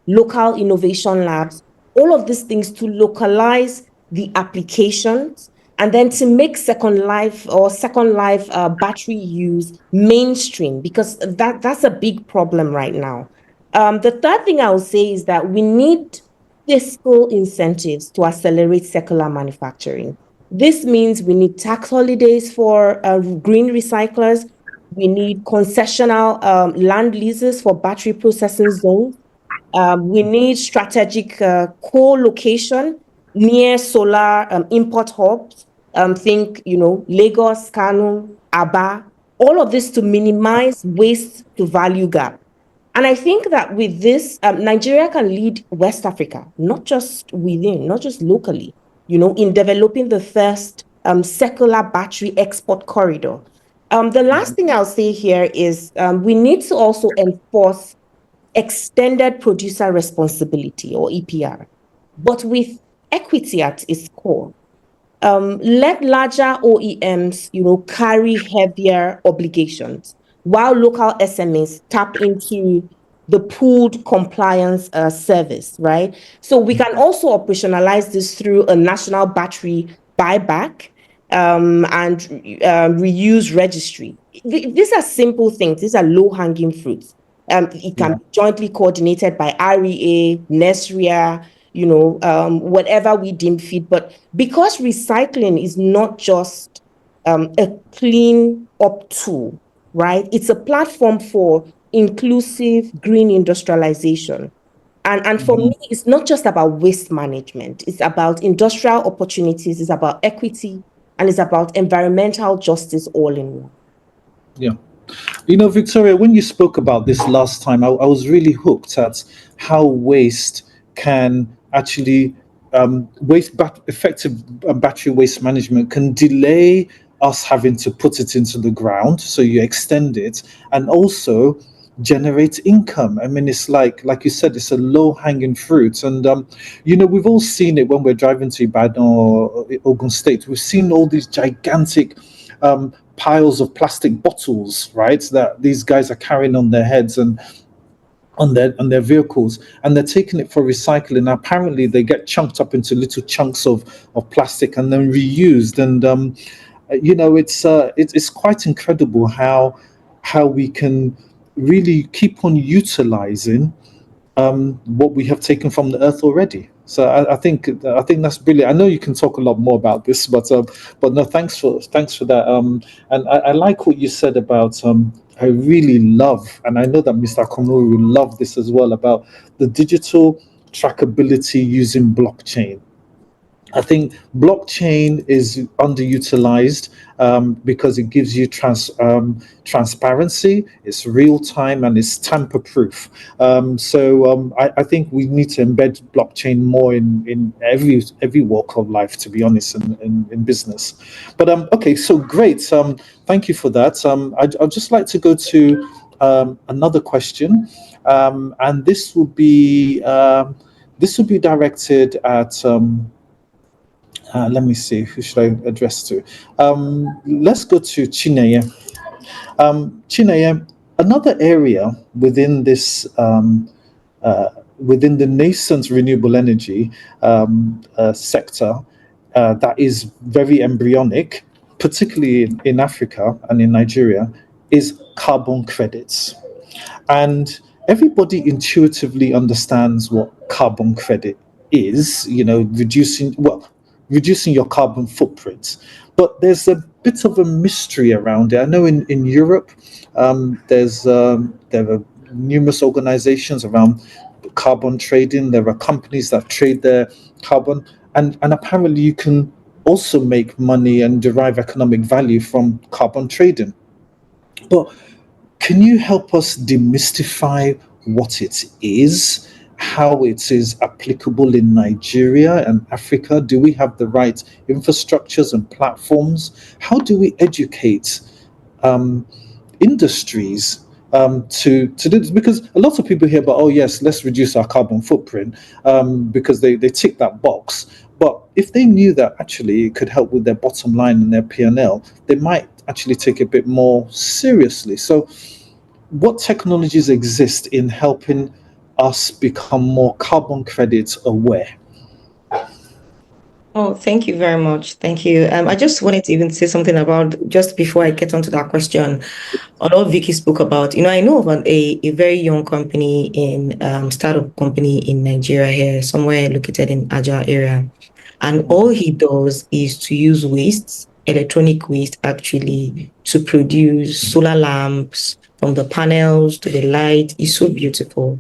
local innovation labs, all of these things to localize the applications and then to make second life battery use mainstream, because that's a big problem right now. The third thing I would say is that we need fiscal incentives to accelerate circular manufacturing. This means we need tax holidays for green recyclers. We need concessional land leases for battery processing zones. We need strategic co-location near solar import hubs. Think, Lagos, Kano, Aba, all of this to minimize waste to value gap. And I think that with this, Nigeria can lead West Africa, not just within, not just locally, in developing the first circular battery export corridor. The last thing I'll say here is we need to also enforce extended producer responsibility, or EPR, but with equity at its core. Let larger OEMs, carry heavier obligations, while local SMEs tap into the pooled compliance service, right? So we can also operationalize this through a national battery buyback and reuse registry. These are simple things. These are low-hanging fruits. It can be jointly coordinated by REA, NESRIA, whatever we deem fit. But because recycling is not just a clean up tool, right? It's a platform for inclusive green industrialization. And for me, it's not just about waste management. It's about industrial opportunities. It's about equity, and it's about environmental justice all in one. Yeah. Victoria, when you spoke about this last time, I was really hooked at how waste can actually effective battery waste management can delay us having to put it into the ground. So you extend it and also generate income. I mean, it's like you said, it's a low hanging fruit. And, we've all seen it when we're driving to Ibadan or Ogun State. We've seen all these gigantic piles of plastic bottles, right, that these guys are carrying on their heads and on their vehicles, and they're taking it for recycling. Apparently they get chunked up into little chunks of plastic and then reused. And it's quite incredible how we can really keep on utilizing what we have taken from the earth already. So I think that's brilliant. I know you can talk a lot more about this, but no, thanks for that. And I like what you said about. I really love, and I know that Mr. Akono will love this as well, about the digital trackability using blockchain. I think blockchain is underutilized because it gives you transparency, it's real time, and it's tamper proof. I think we need to embed blockchain more in every walk of life, to be honest, in business. But okay, so great. Thank you for that. I'd just like to go to another question, and this will be directed at. Let me see, who should I address to? Let's go to Chineye. Chineye, another area within this, within the nascent renewable energy sector that is very embryonic, particularly in Africa and in Nigeria, is carbon credits. And everybody intuitively understands what carbon credit is, reducing your carbon footprint. But there's a bit of a mystery around it. I know in Europe, there are numerous organizations around carbon trading. There are companies that trade their carbon, and apparently you can also make money and derive economic value from carbon trading. But can you help us demystify what it is, how it is applicable in Nigeria and Africa? Do we have the right infrastructures and platforms? How do we educate industries to do this? Because a lot of people hear about, oh yes, let's reduce our carbon footprint because they tick that box. But if they knew that actually it could help with their bottom line and their P&L, they might actually take it a bit more seriously. So what technologies exist in helping us become more carbon credit aware? Oh, thank you very much. Thank you. I just wanted to even say something about, just before I get onto that question, on what Vicky spoke about. I know of a very young company startup company in Nigeria here, somewhere located in Aja area. And all he does is to use waste, electronic waste actually, to produce solar lamps, from the panels to the light. It's so beautiful.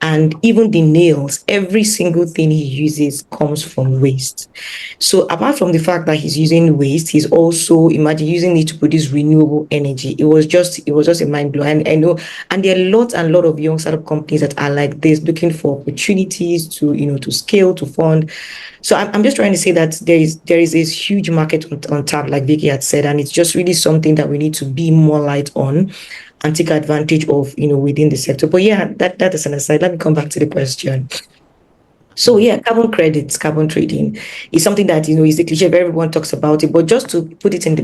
and even the nails, every single thing he uses comes from waste. So apart from the fact that he's using waste, he's also, imagine, using it to produce renewable energy. It was just a mind blow. And I know, and there are lots and lot of young startup companies that are like this, looking for opportunities to, to scale, to fund. So I'm just trying to say that there is this huge market on tap, like Vicky had said, and it's just really something that we need to be more light on and take advantage of, within the sector. But yeah, that is an aside. Let me come back to the question. So yeah, carbon credits, carbon trading is something that, is the cliche, everyone talks about it, but just to put it in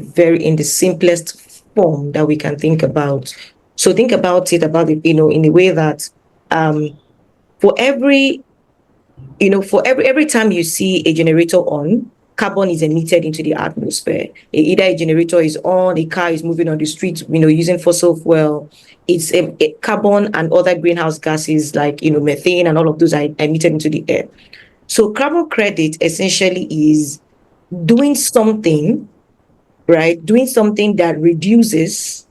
the simplest form that we can think about. So think about it, in a way that for every time you see a generator on, carbon is emitted into the atmosphere. Either a generator is on, a car is moving on the street, using fossil fuel. It's carbon and other greenhouse gases like, methane and all of those are emitted into the air. So carbon credit essentially is doing something, right? Doing something that reduces,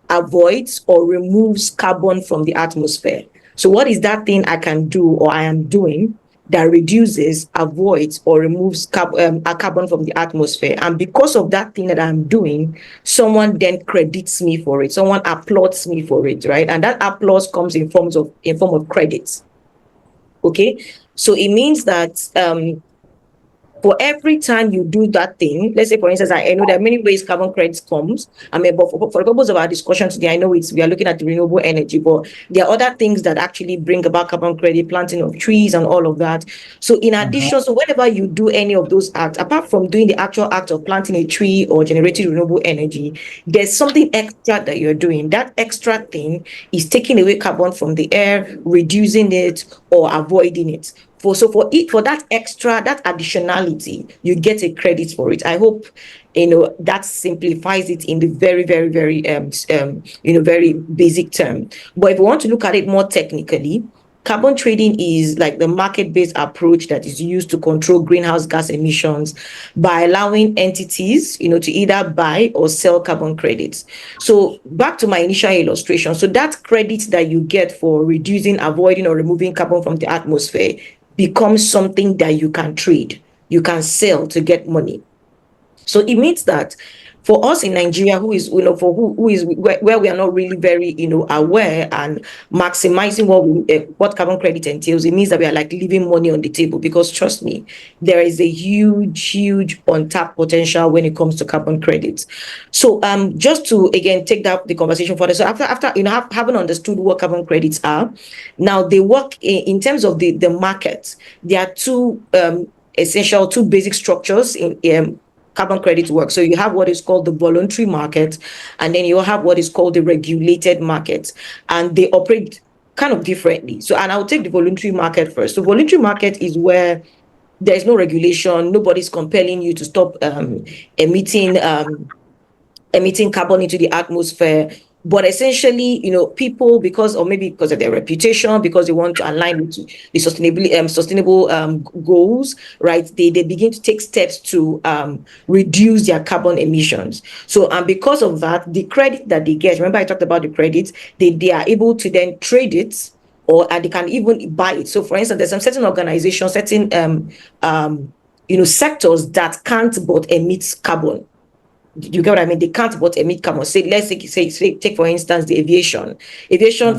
avoids, or removes carbon from the atmosphere. So what is that thing I can do or I am doing that reduces, avoids, or removes carbon from the atmosphere? And because of that thing that I'm doing, someone then credits me for it. Someone applauds me for it, right? And that applause comes in form of credits. Okay, so it means that for every time you do that thing, let's say, for instance, I know there are many ways carbon credits comes. I mean, but for the purpose of our discussion today, I know we are looking at the renewable energy, but there are other things that actually bring about carbon credit, planting of trees and all of that. So in addition, so whenever you do any of those acts, apart from doing the actual act of planting a tree or generating renewable energy, there's something extra that you're doing. That extra thing is taking away carbon from the air, reducing it, or avoiding it. For that extra, that additionality, you get a credit for it. I hope that simplifies it in the very, very, very very basic term. But if we want to look at it more technically, carbon trading is like the market-based approach that is used to control greenhouse gas emissions by allowing entities, to either buy or sell carbon credits. So back to my initial illustration. So that credit that you get for reducing, avoiding, or removing carbon from the atmosphere becomes something that you can trade, you can sell to get money. So it means that for us in Nigeria, who is where we are not really very aware and maximizing what carbon credit entails, it means that we are like leaving money on the table, because trust me, there is a huge untapped potential when it comes to carbon credits. So just to again take the conversation further. So after having understood what carbon credits are, now they work in terms of the market. There are two basic structures in carbon credit work. So you have what is called the voluntary market, and then you have what is called the regulated market, and they operate kind of differently. So, and I'll take the voluntary market first. So voluntary market is where there is no regulation, nobody's compelling you to stop emitting carbon into the atmosphere. But essentially, people, because of their reputation, because they want to align with the sustainable goals, right? They begin to take steps to reduce their carbon emissions. So, and because of that, the credit that they get, remember I talked about the credits, they are able to then trade it, and they can even buy it. So, for instance, there's some certain organizations, certain sectors that can't but emit carbon. You get what I mean? They can't but emit carbon. Let's take for instance the aviation.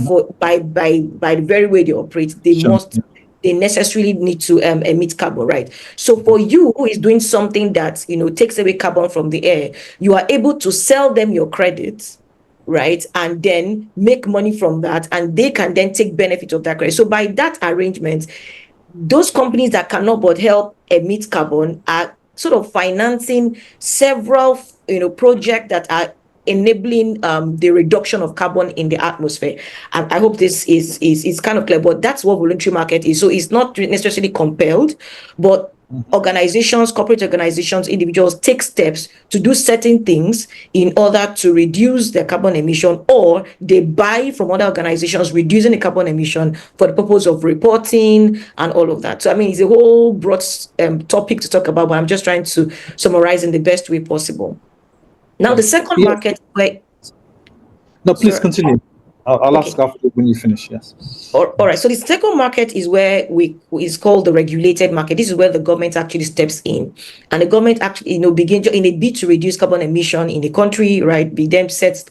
For by the very way they operate, they necessarily need to emit carbon, right? So for you who is doing something that takes away carbon from the air, you are able to sell them your credits, right, and then make money from that, and they can then take benefit of that credit. So by that arrangement, those companies that cannot but help emit carbon are sort of financing several projects that are enabling the reduction of carbon in the atmosphere. And I hope this is kind of clear, but that's what voluntary market is. So it's not necessarily compelled, but organizations, corporate organizations, individuals take steps to do certain things in order to reduce their carbon emission, or they buy from other organizations reducing the carbon emission for the purpose of reporting and all of that. So I mean, it's a whole broad topic to talk about, but I'm just trying to summarize in the best way possible. Now the second market, No, please continue. I'll Okay. ask after when you finish. Yes. All right. So the second market is where is called the regulated market. This is where the government actually steps in, and the government actually, begin in a bid to reduce carbon emission in the country. Right? Be then sets.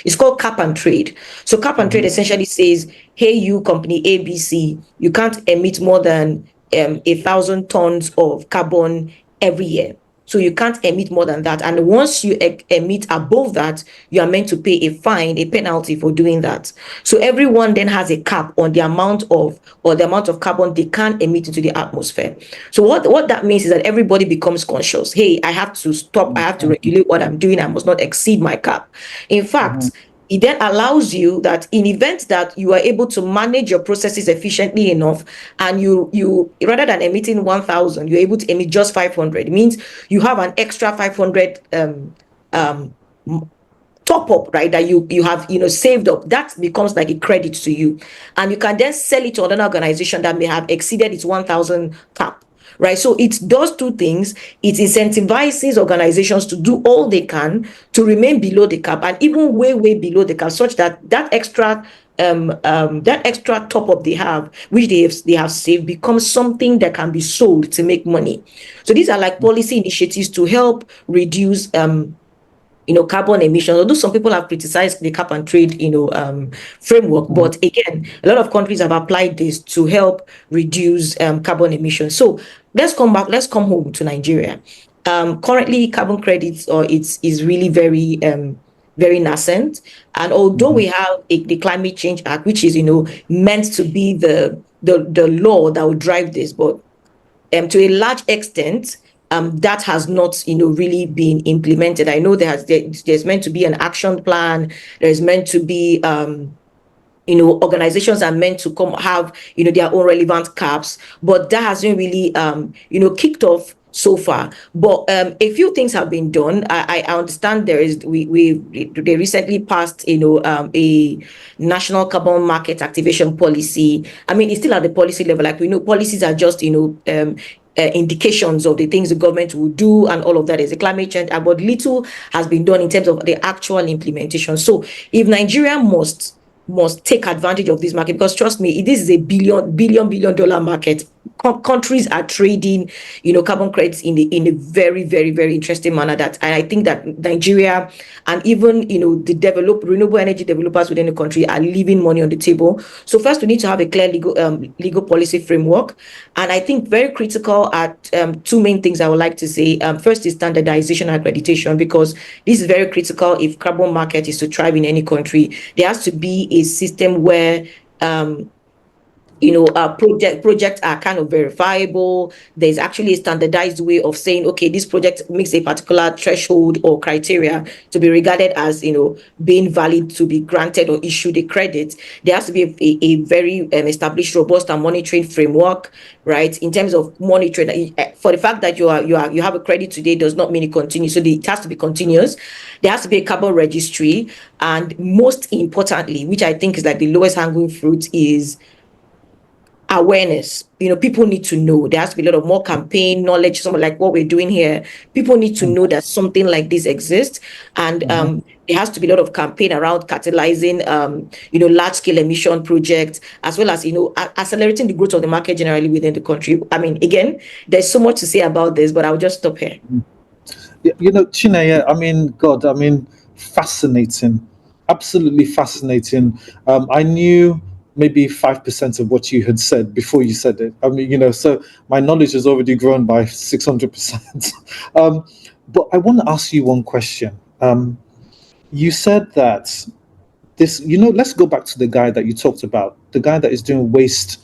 It's called cap and trade. So cap and trade essentially says, hey, you company ABC, you can't emit more than 1,000 tons of carbon every year. So you can't emit more than that. And once you emit above that, you are meant to pay a fine, a penalty for doing that. So everyone then has a cap on the amount of carbon they can emit into the atmosphere. So what that means is that everybody becomes conscious. Hey, I have to stop, I have to regulate what I'm doing, I must not exceed my cap. In fact, it then allows you that in event that you are able to manage your processes efficiently enough, and you rather than emitting 1,000, you're able to emit just 500. It means you have an extra 500 top up, right, that you have saved up. That becomes like a credit to you, and you can then sell it to another organization that may have exceeded its 1,000 cap. Right, so it does two things. It incentivizes organizations to do all they can to remain below the cap, and even way below the cap, such that extra top up they have, which they have saved, becomes something that can be sold to make money. So these are like policy initiatives to help reduce carbon emissions. Although some people have criticized the cap and trade, framework, but again, a lot of countries have applied this to help reduce carbon emissions. So let's come home to Nigeria. Currently, carbon credits, is really very very nascent, and although we have the Climate Change Act, which is meant to be the law that will drive this, but to a large extent, that has not, really been implemented. I know there's meant to be an action plan. There's meant to be, organizations are meant to come have, their own relevant caps, but that hasn't really, kicked off so far. But a few things have been done. I understand they recently passed, a national carbon market activation policy. I mean, it's still at the policy level. Like, we know policies are just, indications of the things the government will do, and all of that is a climate change, but little has been done in terms of the actual implementation. So if Nigeria must take advantage of this market, because trust me, this is a billion dollar market. Countries are trading, carbon credits in a very, very, very interesting manner. And I think that Nigeria and even, the renewable energy developers within the country are leaving money on the table. So first, we need to have a clear legal policy framework. And I think very critical at two main things I would like to say. First is standardization and accreditation, because this is very critical if carbon market is to thrive in any country. There has to be a system where projects are kind of verifiable. There's actually a standardized way of saying, okay, this project makes a particular threshold or criteria to be regarded as, being valid to be granted or issued a credit. There has to be a very established, robust and monitoring framework, right? In terms of monitoring, for the fact that you have a credit today does not mean it continues. So it has to be continuous. There has to be a carbon registry, and most importantly, which I think is like the lowest hanging fruit, is awareness. People need to know. There has to be a lot of more campaign knowledge, something like what we're doing here. People need to know that something like this exists, and there has to be a lot of campaign around catalyzing large scale emission projects, as well as accelerating the growth of the market generally within the country. I mean, again, there's so much to say about this, but I'll just stop here. Chineye, fascinating, absolutely fascinating. I knew maybe 5% of what you had said before you said it. So my knowledge has already grown by 600%. But I want to ask you one question. You said that this, let's go back to the guy that you talked about, the guy that is doing waste,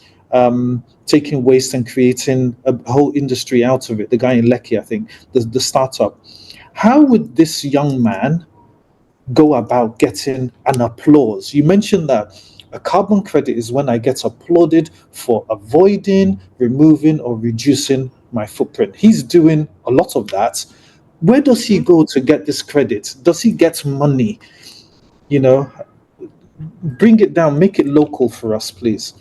taking waste and creating a whole industry out of it, the guy in Lekki, I think, the startup. How would this young man go about getting an applause? You mentioned that a carbon credit is when I get applauded for avoiding, removing, or reducing my footprint. He's doing a lot of that. Where does he go to get this credit? Does he get money? Bring it down, make it local for us, please.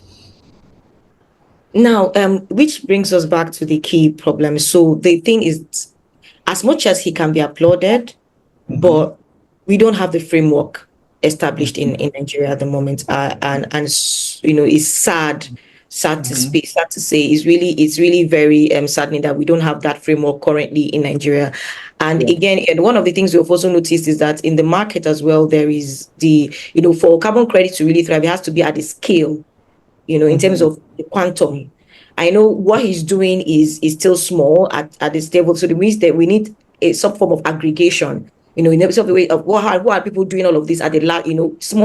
Now, which brings us back to the key problem. So the thing is, as much as he can be applauded, but we don't have the framework established in Nigeria at the moment, and it's sad sad to say. It's really very saddening that we don't have that framework currently in Nigeria. And again, and one of the things we've also noticed is that in the market as well, there is for carbon credit to really thrive, it has to be at the scale, in terms of the quantum. I know what he's doing is still small at this level. So it means that we need some form of aggregation, in terms of the way of what are people doing all of this at the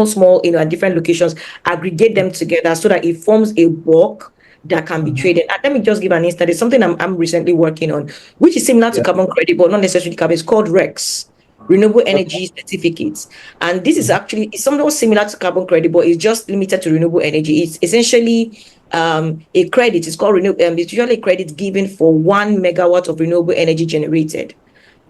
small, at different locations, aggregate them together so that it forms a bulk that can be traded. And let me just give an instance. It's something I'm recently working on, which is similar to carbon credit, but not necessarily carbon. It's called REX. Renewable energy certificates, and this is actually it's somewhat similar to carbon credit, but it's just limited to renewable energy. It's essentially a credit. It's called renewable. It's usually a credit given for 1 megawatt of renewable energy generated,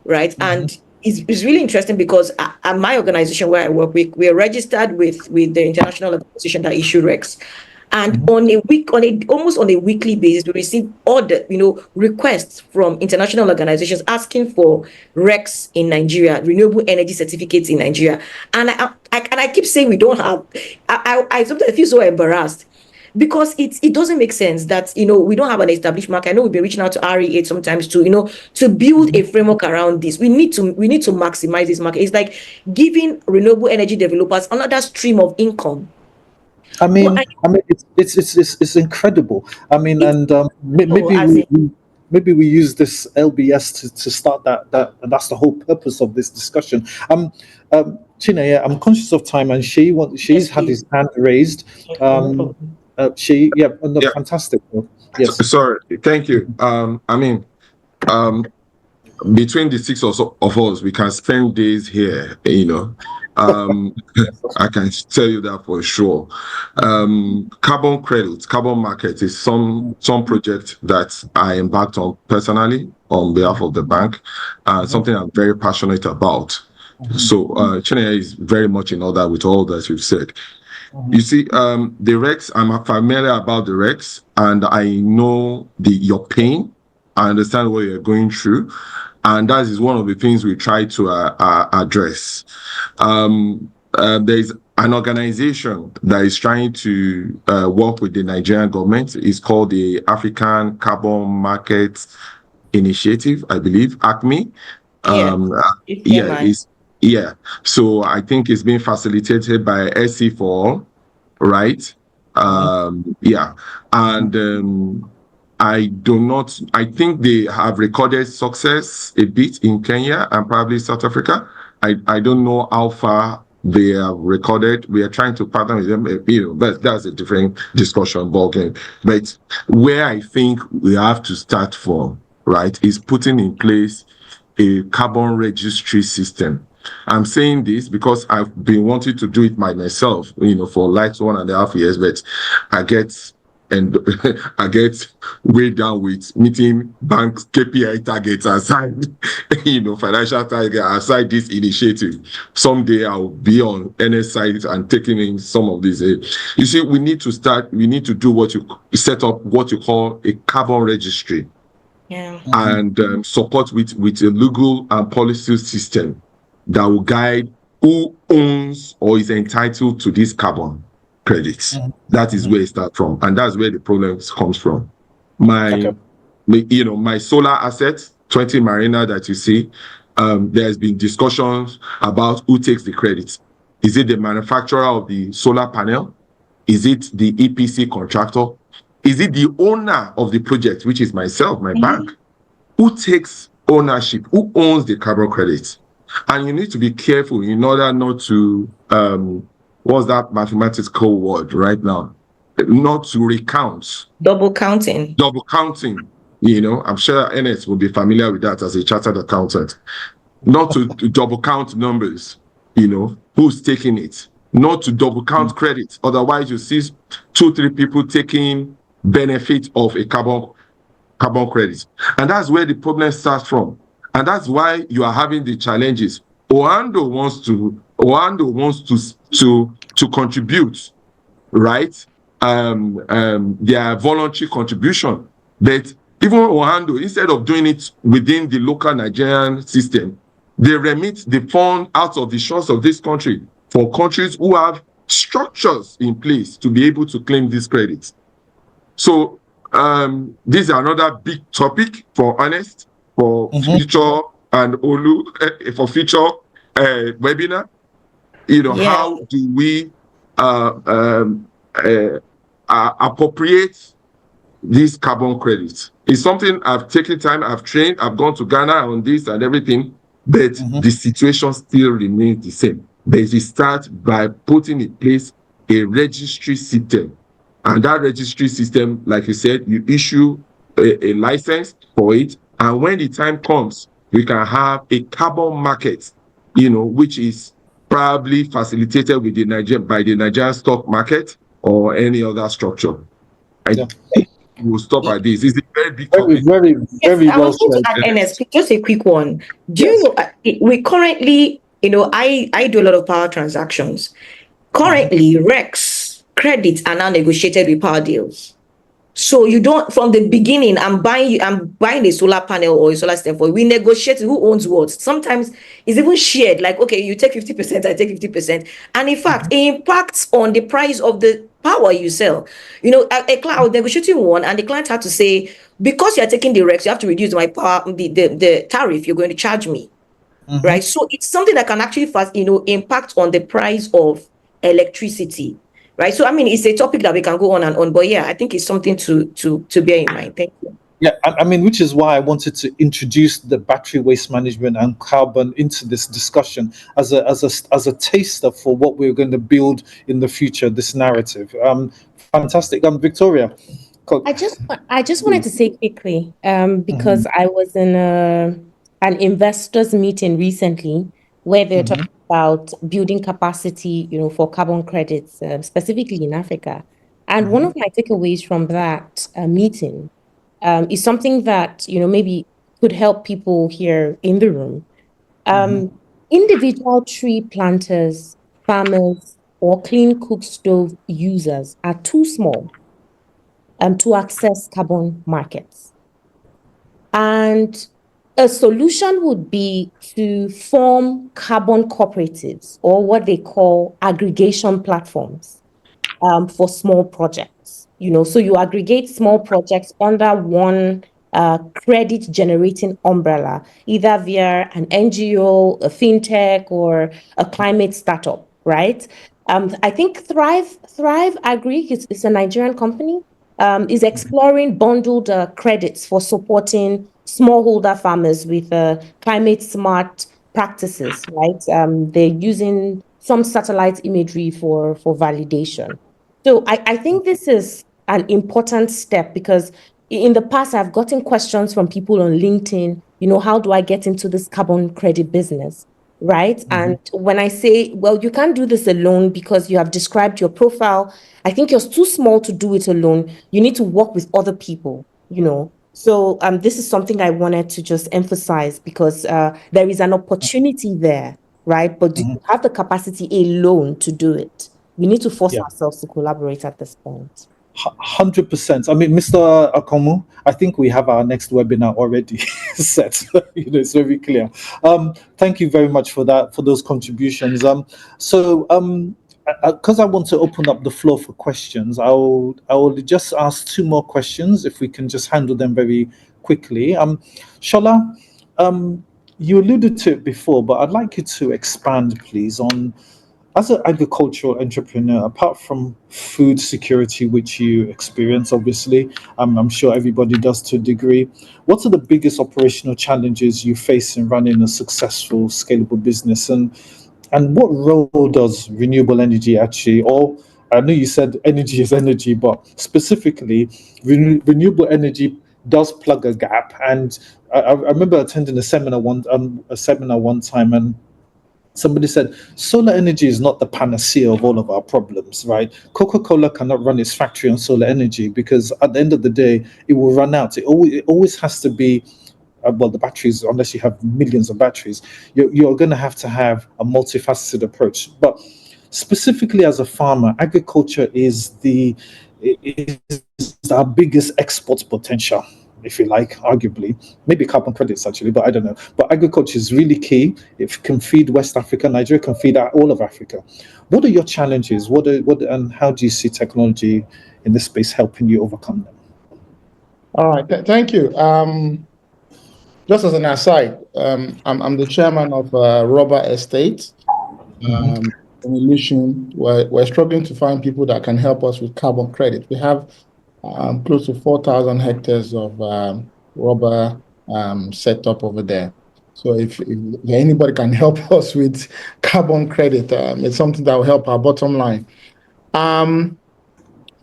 right? And it's really interesting because at my organization where I work, we are registered with the international organization that issue REX. And almost on a weekly basis, we receive all the requests from international organizations asking for REX in Nigeria, renewable energy certificates in Nigeria. And I keep saying we don't have. I sometimes feel so embarrassed because it doesn't make sense that we don't have an established market. I know we've been reaching out to REA sometimes to build a framework around this. We need to maximize this market. It's like giving renewable energy developers another stream of income. I mean, it's incredible. I mean, and maybe we use this LBS to start that, and that's the whole purpose of this discussion. Chineye, I'm conscious of time, and she's had his hand raised. Fantastic. Yes. Sorry, thank you. I mean, between the six of us, we can spend days here, I can tell you that for sure. Carbon credits, carbon market is some project that I embarked on personally on behalf of the bank, something I'm very passionate about. So Chineye is very much in order with all that you've said. You see, the REX, I'm familiar about the REX, and I know your pain. I understand what you're going through. And that is one of the things we try to address. There's an organization that is trying to work with the Nigerian government. It's called the African Carbon Market Initiative, I believe, ACME. So I think it's being facilitated by SC4, right? I think they have recorded success a bit in Kenya and probably South Africa. I don't know how far they have recorded. We are trying to partner with them, but that's a different discussion ballgame. But where I think we have to start from, right, is putting in place a carbon registry system. I'm saying this because I've been wanting to do it myself, for like 1.5 years, but I get way down with meeting banks KPI targets aside, financial targets aside this initiative. Someday I'll be on NS site and taking in some of these. You see, we need to set up what you call a carbon registry. And support with a legal and policy system that will guide who owns or is entitled to this carbon credits. That is where it starts from, and that's where the problem comes from. My solar assets, 20 Marina that you see, there's been discussions about who takes the credits. Is it the manufacturer of the solar panel? Is it the EPC contractor? Is it the owner of the project, which is myself, my bank? Who takes ownership? Who owns the carbon credits? And you need to be careful in order not to, what's that mathematical word right now? Not to recount. Double counting. I'm sure Ernest will be familiar with that as a chartered accountant. Not to double count numbers, who's taking it. Not to double count credits. Otherwise, you see 2-3 people taking benefit of a carbon credit. And that's where the problem starts from. And that's why you are having the challenges. Oando wants to contribute, right? Their voluntary contribution. But even Oando, instead of doing it within the local Nigerian system, they remit the fund out of the shores of this country for countries who have structures in place to be able to claim these credits. So this is another big topic for Honest, for future and Olu, for future webinar. How do we appropriate these carbon credits? It's something I've taken time, I've trained, I've gone to Ghana on this and everything, but the situation still remains the same. But we start by putting in place a registry system. And that registry system, like you said, you issue a license for it. And when the time comes, we can have a carbon market, which is probably facilitated with by the Nigerian stock market or any other structure. We'll stop at this. It's a very big topic. Very I well was going to said. add, Ernest, just a quick one. Do you know, we currently, I do a lot of power transactions. Currently, REX credits are now negotiated with power deals. So you don't, from the beginning, I'm buying a solar panel or a solar system for you. We negotiate who owns what. Sometimes it's even shared, like, okay, you take 50%, I take 50%. And in fact, it impacts on the price of the power you sell. A client negotiating one, and the client had to say, because you're taking the REX, you have to reduce my power, the tariff you're going to charge me. Right? So it's something that can actually impact on the price of electricity. Right. So, I mean, it's a topic that we can go on and on, but yeah, I think it's something to bear in mind. Thank you. Yeah, I mean, which is why I wanted to introduce the battery waste management and carbon into this discussion as a taster for what we're going to build in the future, this narrative. Fantastic. Victoria. I just wanted to say quickly, because I was in an investors meeting recently where they're talking about building capacity, for carbon credits, specifically in Africa. And one of my takeaways from that meeting is something that, maybe could help people here in the room. Individual tree planters, farmers, or clean cook stove users are too small to access carbon markets. And a solution would be to form carbon cooperatives, or what they call aggregation platforms, for small projects. So you aggregate small projects under one credit generating umbrella, either via an NGO, a fintech, or a climate startup, right? I think Thrive Agri is a Nigerian company, is exploring bundled credits for supporting smallholder farmers with climate smart practices, right? They're using some satellite imagery for validation. So I think this is an important step, because in the past, I've gotten questions from people on LinkedIn, how do I get into this carbon credit business? Right. And when I say, well, you can't do this alone because you have described your profile, I think you're too small to do it alone. You need to work with other people, So this is something I wanted to just emphasize, because there is an opportunity there, right? But do you have the capacity alone to do it? We need to force ourselves to collaborate at this point. 100%. I mean, Mr. Akomu, I think we have our next webinar already set. It's very clear. Thank you very much for that, for those contributions. Because I want to open up the floor for questions, I will just ask two more questions, if we can just handle them very quickly. Shola, you alluded to it before, but I'd like you to expand, please, on, as an agricultural entrepreneur, apart from food security, which you experience, obviously, I'm sure everybody does to a degree, what are the biggest operational challenges you face in running a successful, scalable business? And what role does renewable energy actually, or I know you said energy is energy, but specifically, renewable energy does plug a gap. And I remember attending a seminar one time, and somebody said, solar energy is not the panacea of all of our problems, right? Coca-Cola cannot run its factory on solar energy, because at the end of the day, it will run out. It always has to be, well, the batteries, unless you have millions of batteries, you're going to have a multifaceted approach. But specifically as a farmer, agriculture is our biggest export potential. if you like, arguably, maybe carbon credits actually, but I don't know. But agriculture is really key. It can feed West Africa. Nigeria can feed all of Africa. What are your challenges? And how do you see technology in this space helping you overcome them? All right, thank you. Just as an aside, I'm the chairman of Rubber Estate. In Illusion, we're struggling to find people that can help us with carbon credit. We have close to 4,000 hectares of rubber set up over there. So if anybody can help us with carbon credit, it's something that will help our bottom line. On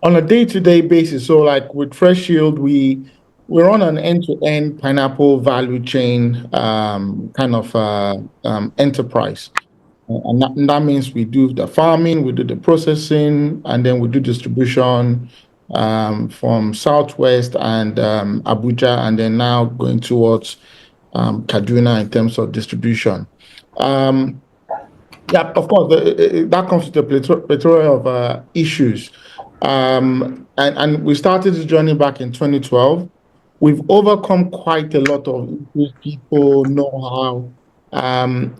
a day-to-day basis, so like with Fresh Yield, we run an end-to-end pineapple value chain kind of enterprise. And that means we do the farming, we do the processing, and then we do distribution from Southwest and Abuja, and then now going towards Kaduna in terms of distribution. Yeah, of course, that comes with a plethora of issues. And we started this journey back in 2012. We've overcome quite a lot of issues, people know how,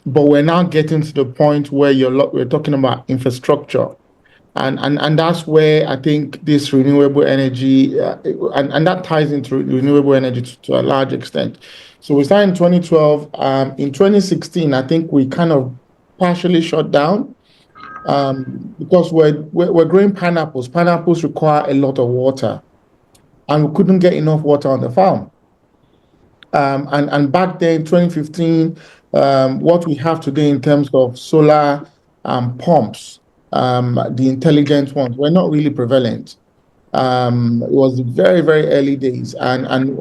but we're now getting to the point where we're talking about infrastructure. And that's where I think this renewable energy, and that ties into renewable energy to a large extent. So we started in 2012. In 2016, I think we kind of partially shut down because we're growing pineapples. Pineapples require a lot of water, and we couldn't get enough water on the farm. And back then, 2015, what we have today in terms of solar pumps, the intelligent ones, were not really prevalent. It was very, very early days, and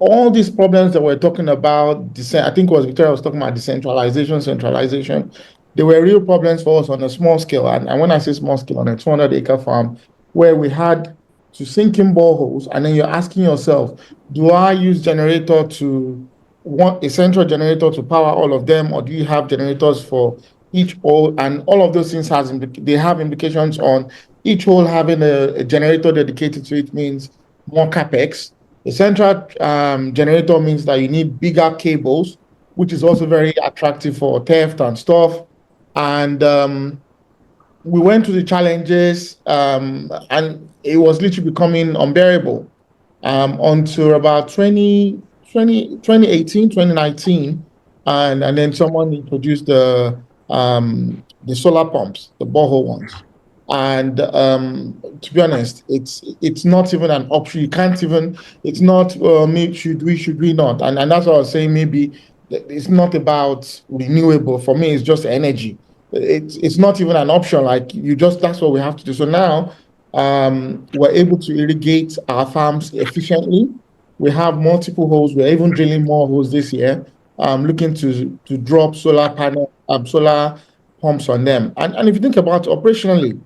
all these problems that we're talking about, I think it was Victoria was talking about decentralization, centralization. They were real problems for us on a small scale. And when I say small scale, on a 200-acre farm, where we had to sink in boreholes, and then you're asking yourself, do I use a central generator to power all of them, or do you have generators for each hole? And all of those things have implications on each hole having a generator dedicated to it means more capex. The central generator means that you need bigger cables, which is also very attractive for theft and stuff. And we went through the challenges, and it was literally becoming unbearable until about 2018, 2019. And then someone introduced the solar pumps, the borehole ones. And to be honest, it's not even an option. You can't even, it's not, maybe should we not? And that's what I was saying, maybe it's not about renewable. For me, it's just energy. It's not even an option. Like that's what we have to do. So now we're able to irrigate our farms efficiently. We have multiple holes. We're even drilling more holes this year, looking to drop solar pumps on them. And if you think about operationally,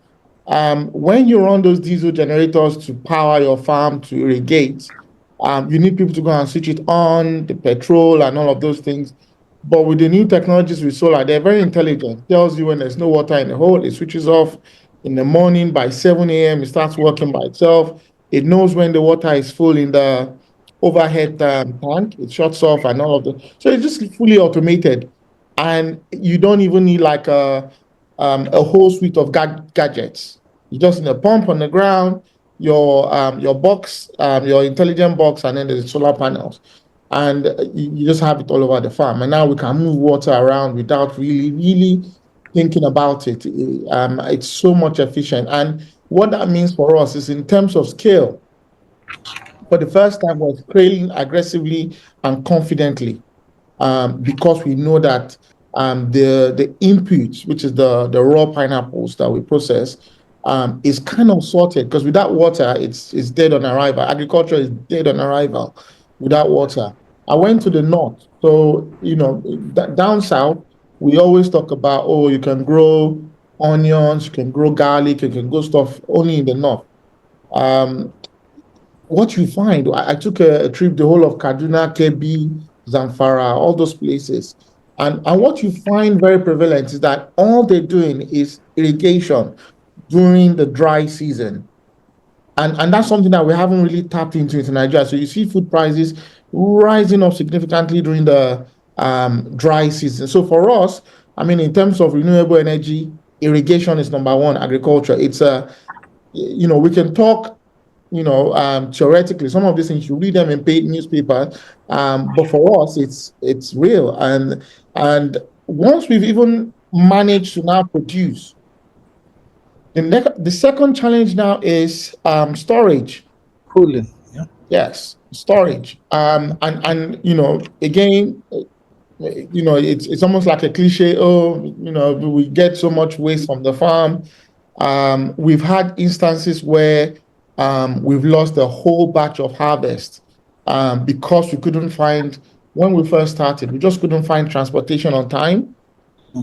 when you run those diesel generators to power your farm to irrigate, you need people to go and switch it on, the petrol and all of those things. But with the new technologies with solar, they're very intelligent. It tells you when there's no water in the hole, it switches off in the morning by 7 a.m. It starts working by itself. It knows when the water is full in the overhead tank. It shuts off and all of that. So it's just fully automated. And you don't even need like a whole suite of gadgets. You just need a pump on the ground, your box, your intelligent box, and then there's solar panels. And you just have it all over the farm. And now we can move water around without really thinking about it. It's so much efficient. And what that means for us is in terms of scale, for the first time, we're scaling aggressively and confidently because we know that the inputs, which is the raw pineapples that we process, is kind of sorted, because without water, it's dead on arrival. Agriculture is dead on arrival without water. I went to the north. So, down south, we always talk about, you can grow onions, you can grow garlic, you can grow stuff only in the north. What you find, I took a trip, the whole of Kaduna, Kebbi, Zamfara, all those places. And what you find very prevalent is that all they're doing is irrigation during the dry season. And that's something that we haven't really tapped into in Nigeria. So you see food prices rising up significantly during the dry season. So for us, I mean, in terms of renewable energy, irrigation is number one, agriculture. It's we can talk, theoretically, some of these things, you read them in paid newspapers, but for us, it's real. And once we've even managed to now produce, the second challenge now is storage. Cooling. Yeah. Yes, storage. And again, it's almost like a cliche. Oh, we get so much waste from the farm. We've had instances where we've lost a whole batch of harvest because we couldn't find, when we first started, we just couldn't find transportation on time.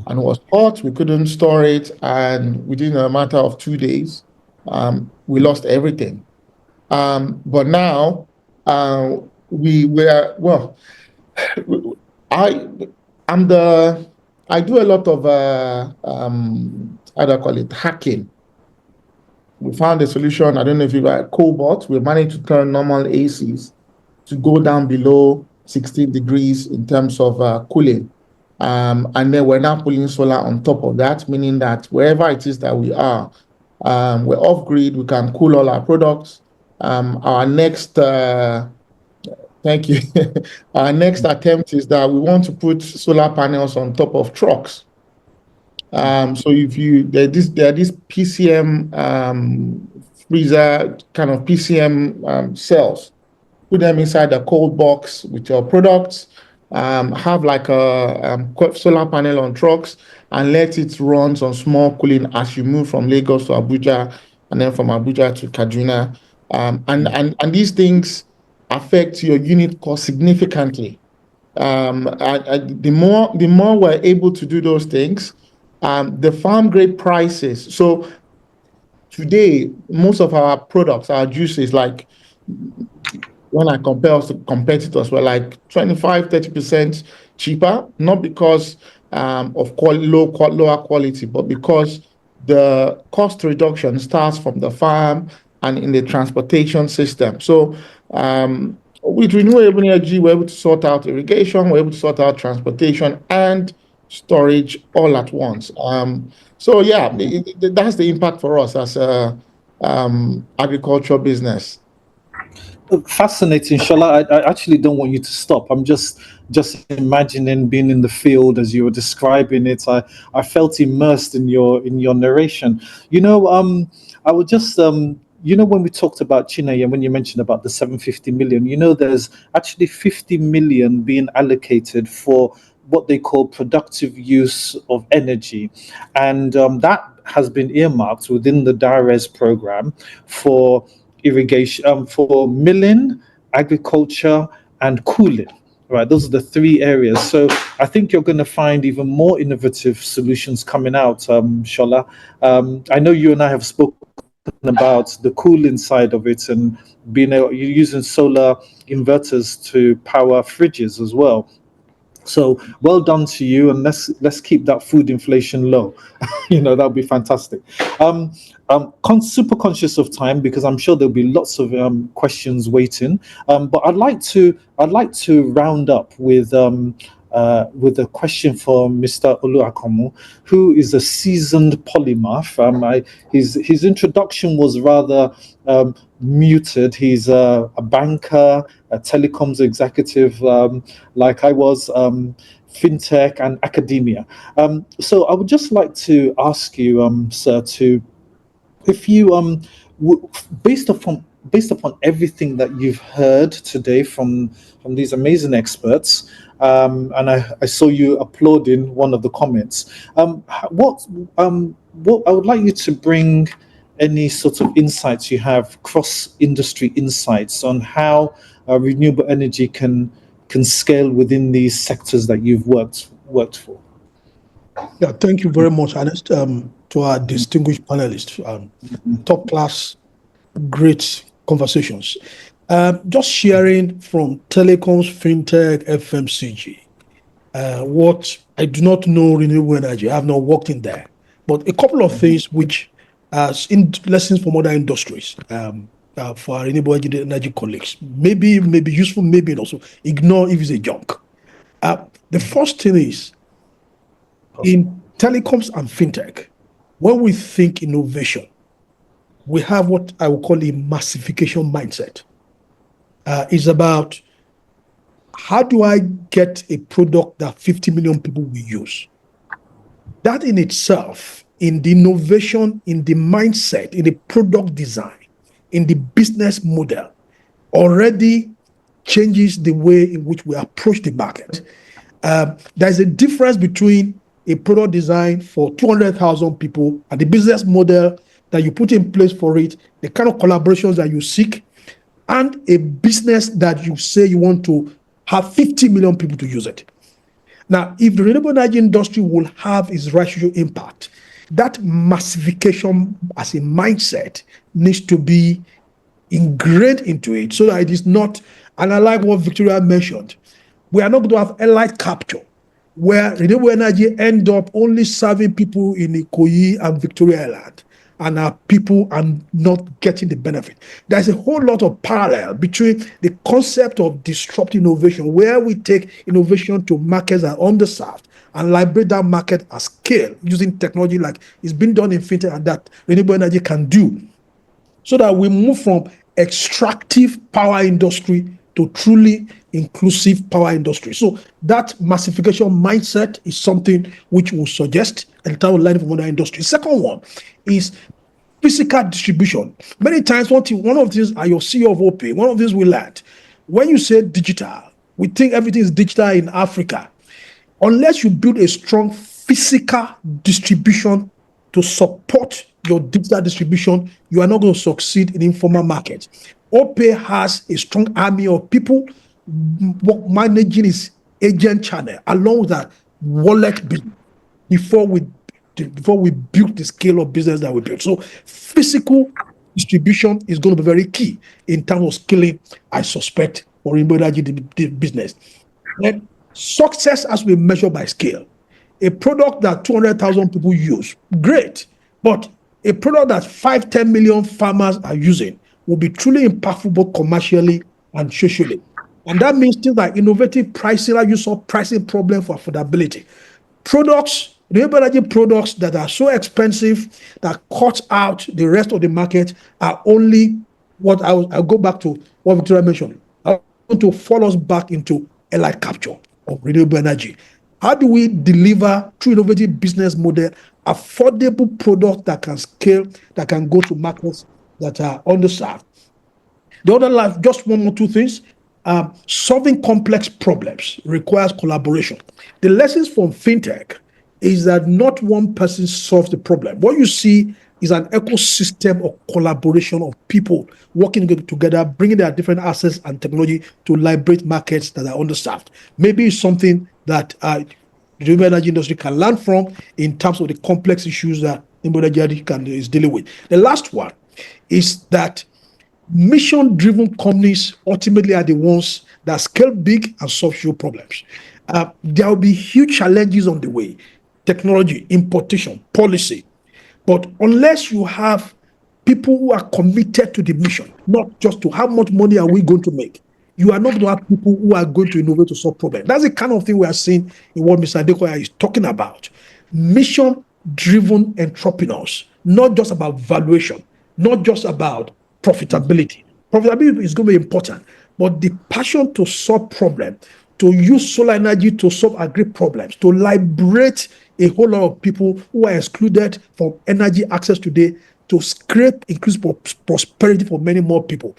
And it was hot, we couldn't store it, and within a matter of 2 days, we lost everything. But now we were, well, I do a lot of how do I call it, hacking. We found a solution. I don't know if you got cobalt. We managed to turn normal ACs to go down below 16 degrees in terms of cooling. And then we're now pulling solar on top of that, meaning that wherever it is that we are, we're off grid, we can cool all our products. Our next, thank you. Our next attempt is that we want to put solar panels on top of trucks. So if there are these PCM freezer kind of PCM cells, put them inside a cold box with your products, have like a solar panel on trucks, and let it run on small cooling as you move from Lagos to Abuja, and then from Abuja to Kaduna. And these things affect your unit cost significantly. The more we're able to do those things, the farm grade prices. So today, most of our products, our juices, like when I compare us to competitors, we're like 25-30% cheaper, not because of lower quality, but because the cost reduction starts from the farm and in the transportation system. So with renewable energy, we're able to sort out irrigation, we're able to sort out transportation and storage all at once. So yeah, that's the impact for us as a agricultural business. Fascinating, Shola. I actually don't want you to stop. I'm just imagining being in the field as you were describing it. I felt immersed in your narration. I would just when we talked about Chinaya, when you mentioned about the 750 million, there's actually 50 million being allocated for what they call productive use of energy, and that has been earmarked within the D.A.R.E.S program for irrigation, for milling, agriculture, and cooling. Right, those are the three areas. So I think you're going to find even more innovative solutions coming out, Shola. I know you and I have spoken about the cooling side of it, and you're using solar inverters to power fridges as well. So well done to you, and let's keep that food inflation low. That'll be fantastic. Super conscious of time because I'm sure there'll be lots of questions waiting. But I'd like to round up with a question for Mr. Oluwakomo, who is a seasoned polymath. His introduction was rather muted. He's a banker, a telecoms executive, like I was, fintech and academia. So I would just like to ask you, sir, if you based upon everything that you've heard today from these amazing experts, and I saw you applauding one of the comments. What I would like you to bring any sort of insights you have, cross-industry insights on how renewable energy can scale within these sectors that you've worked for. Yeah, thank you very much, Ernest, to our distinguished panelists. Top class, great conversations. Just sharing from telecoms, fintech, FMCG. What I do not know renewable energy. I have not worked in there, but a couple of things which, as in lessons from other industries. for our renewable energy colleagues. Maybe useful, maybe also ignore if it's a junk. The first thing is, in telecoms and fintech, when we think innovation, we have what I would call a massification mindset. It's about how do I get a product that 50 million people will use? That in itself, in the innovation, in the mindset, in the product design, in the business model, already changes the way in which we approach the market. There's a difference between a product design for 200,000 people and the business model that you put in place for it, the kind of collaborations that you seek, and a business that you say you want to have 50 million people to use it. Now, if the renewable energy industry will have its rational impact, that massification as a mindset needs to be ingrained into it so that it is not, and I like what Victoria mentioned, we are not going to have elite capture, where renewable energy end up only serving people in Ikoyi and Victoria Island, and our people are not getting the benefit. There's a whole lot of parallel between the concept of disruptive innovation, where we take innovation to markets that are underserved and liberate that market at scale using technology like it's been done in fintech and that renewable energy can do, so that we move from extractive power industry to truly inclusive power industry. So that massification mindset is something which we suggest and that will learn from other industries. Second one is physical distribution. Many times, one of these are your CEO of OP. One of these we learned. When you say digital, we think everything is digital in Africa. Unless you build a strong physical distribution to support your digital distribution, you are not going to succeed in informal market. OPay has a strong army of people managing its agent channel along with that wallet business before we build the scale of business that we built. So physical distribution is going to be very key in terms of scaling, I suspect, for renewable energy business. And success has to be measured by scale. A product that 200,000 people use, great, but a product that 5-10 million farmers are using will be truly impactful both commercially and socially. And that means things like innovative pricing, like you saw pricing problem for affordability. Products, renewable energy products that are so expensive that cut out the rest of the market are only what I'll go back to what Victoria mentioned. I want to follow us back into elite capture of renewable energy. How do we deliver through innovative business model affordable product that can scale, that can go to markets that are underserved? The other life, just one or two things. Solving complex problems requires collaboration. The lessons from fintech is that not one person solves the problem. What you see is an ecosystem of collaboration of people working together, bringing their different assets and technology to liberate markets that are underserved. Maybe it's something that the renewable energy industry can learn from in terms of the complex issues that renewable energy is dealing with. The last one is that mission-driven companies ultimately are the ones that scale big and solve social problems. There will be huge challenges on the way: technology, importation, policy. But unless you have people who are committed to the mission, not just to how much money are we going to make, you are not going to have people who are going to innovate to solve problems. That's the kind of thing we are seeing in what Mr. Adekoya is talking about. Mission-driven entrepreneurs, not just about valuation, not just about profitability. Profitability is going to be important, but the passion to solve problems, to use solar energy to solve agri problems, to liberate a whole lot of people who are excluded from energy access today, to scrape increased prosperity for many more people.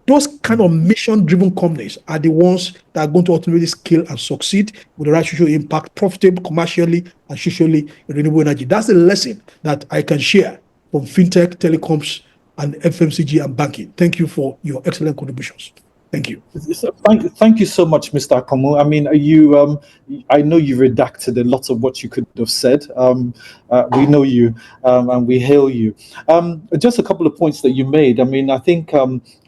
Those kind of mission-driven companies are the ones that are going to ultimately scale and succeed with the right social impact, profitable commercially and socially in renewable energy. That's the lesson that I can share from fintech, telecoms, and FMCG and banking. Thank you for your excellent contributions. Thank you. Thank you so much, Mr. Akomo. I mean, I know you redacted a lot of what you could have said. We know you and we hail you. Just a couple of points that you made. I mean, I think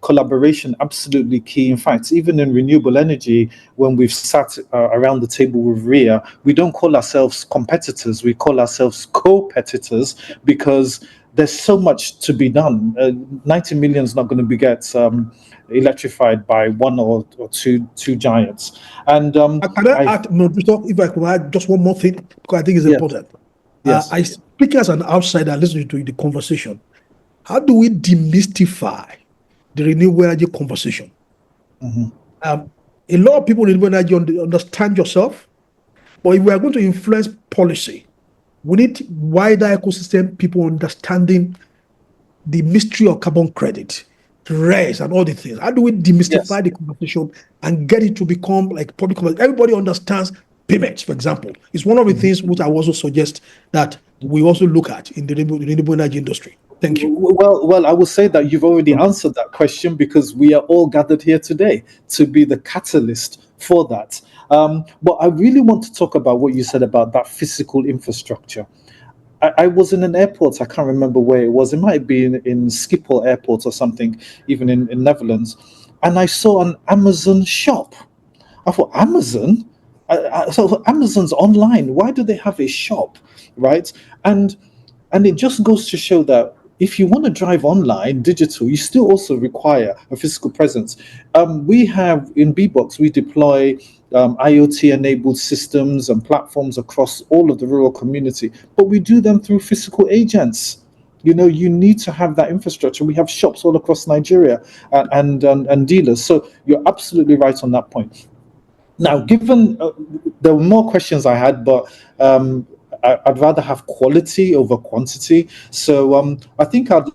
collaboration, absolutely key. In fact, even in renewable energy, when we've sat around the table with RIA, we don't call ourselves competitors. We call ourselves co-petitors, because there's so much to be done. 90 million is not going to get electrified by one or two giants. And Can I add, Moderator, if I could add just one more thing, because I think it's important. Yes. I speak as an outsider listening to the conversation. How do we demystify the renewable energy conversation? A lot of people in renewable energy understand yourself, but if we are going to influence policy, we need wider ecosystem people understanding the mystery of carbon credit, D.A.R.E.S, and all the things. How do we demystify the conversation and get it to become like public? Everybody understands payments, for example. It's one of the things which I also suggest that we also look at in the renewable energy industry. Thank you. Well, I will say that you've already answered that question, because we are all gathered here today to be the catalyst for that. But I really want to talk about what you said about that physical infrastructure. I was in an airport, I can't remember where it was. It might be in Schiphol Airport or something, even in Netherlands. And I saw an Amazon shop. I thought, Amazon? So Amazon's online. Why do they have a shop, right? And it just goes to show that if you want to drive online, digital, you still also require a physical presence. We have, in Bbox, we deploy IoT-enabled systems and platforms across all of the rural community, but we do them through physical agents. You know, you need to have that infrastructure. We have shops all across Nigeria and dealers. So you're absolutely right on that point. Now, given there were more questions I had, but I'd rather have quality over quantity. So I think I'd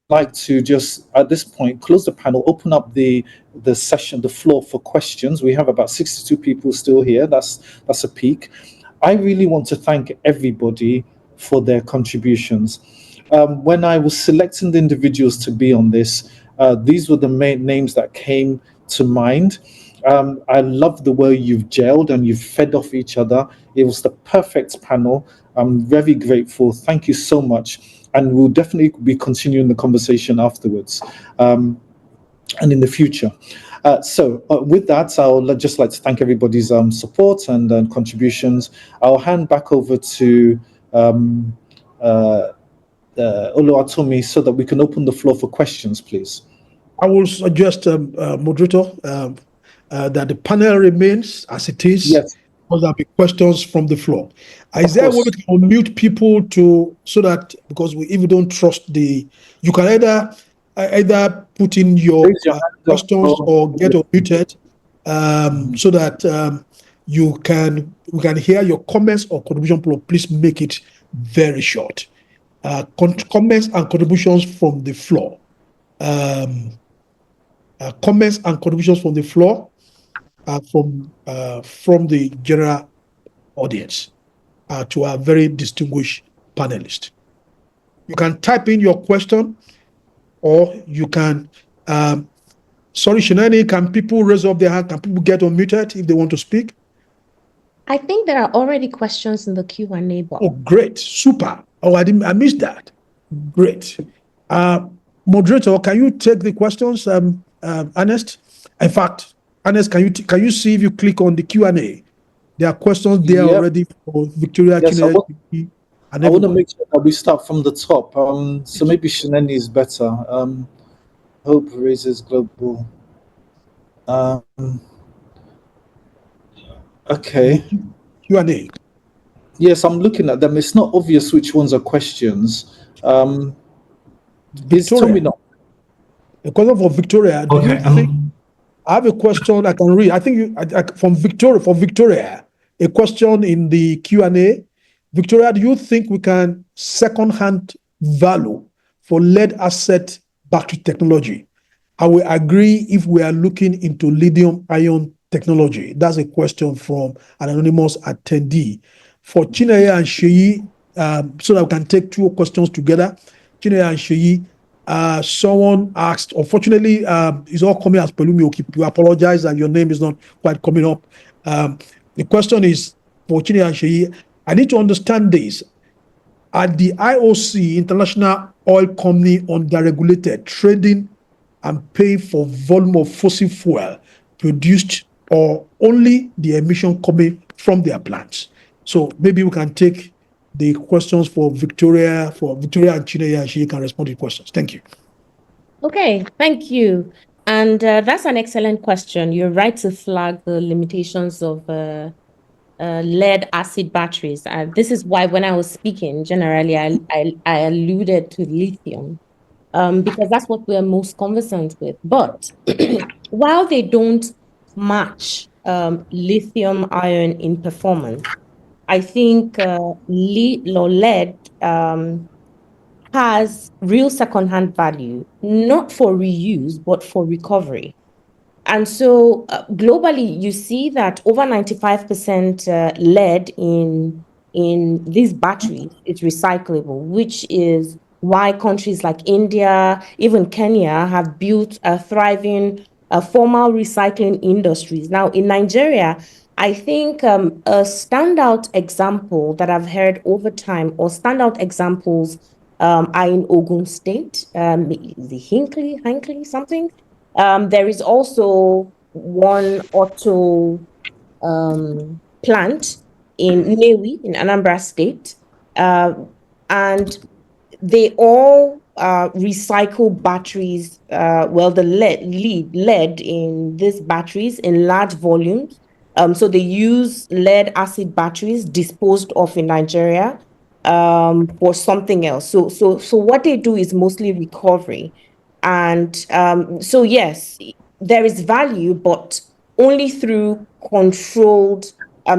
like to just, at this point, close the panel, open up the session, the floor for questions. We have about 62 people still here. That's a peak. I really want to thank everybody for their contributions. When I was selecting the individuals to be on this, these were the main names that came to mind. I love the way you've gelled and you've fed off each other. It was the perfect panel. I'm very grateful. Thank you so much. And we'll definitely be continuing the conversation afterwards and in the future. So with that, I'll just like to thank everybody's support and contributions. I'll hand back over to Oluwatomi so that we can open the floor for questions, please. I will suggest, Moderator, that the panel remains as it is. Yes. Because there'll be questions from the floor. Is there a way we can unmute people so that, because if you don't trust you can either put in your questions or get unmuted, so that we can hear your comments or contribution. Please make it very short. Comments and contributions from the floor. Comments and contributions from the floor. From the general audience to our very distinguished panelists. You can type in your question, or you can, sorry, Shinani, can people raise up their hand? Can people get unmuted if they want to speak? I think there are already questions in the Q&A box. Oh, great, super. Oh, I missed that. Great. Moderator, can you take the questions, Ernest? In fact, Ernest, can you see if you click on the Q&A? There are questions there already for Victoria. Yes, I want to make sure that we start from the top. So maybe Shineni is better. Hope raises global. Okay. Q&A. Yes, I'm looking at them. It's not obvious which ones are questions. Victoria. A question for Victoria. Do you think? I have a question I can read. I think from Victoria. For Victoria, a question in the Q&A. Victoria, do you think we can second-hand value for lead-acid battery technology? I will agree if we are looking into lithium-ion technology. That's a question from an anonymous attendee. For Chineye and Sheyi, so that we can take two questions together. Chineye and Sheyi. Someone asked, unfortunately, it's all coming as Pelumi Okipi. We apologize that your name is not quite coming up. The question is for Chineye and Sheyi. I need to understand this. Are the IOC, International Oil Company, under-regulated trading and paying for volume of fossil fuel produced, or only the emission coming from their plants? So maybe we can take the questions for Victoria and Chineye, and she can respond to the questions. Thank you. Okay, thank you. And that's an excellent question. You're right to flag the limitations of lead acid batteries. This is why when I was speaking, generally, I alluded to lithium because that's what we're most conversant with. But while they don't match lithium ion in performance, I think lead has real secondhand value, not for reuse, but for recovery. And so globally, you see that over 95% lead in these batteries is recyclable, which is why countries like India, even Kenya, have built a thriving formal recycling industries. Now, in Nigeria, I think a standout example that I've heard over time, or standout examples, are in Ogun State, the Hinkley, something. There is also one auto plant in Nnewi in Anambra State, and they all recycle batteries. Well, the lead in these batteries in large volumes. So they use lead acid batteries disposed of in Nigeria for something else. So what they do is mostly recovery. And so, yes, there is value, but only through controlled,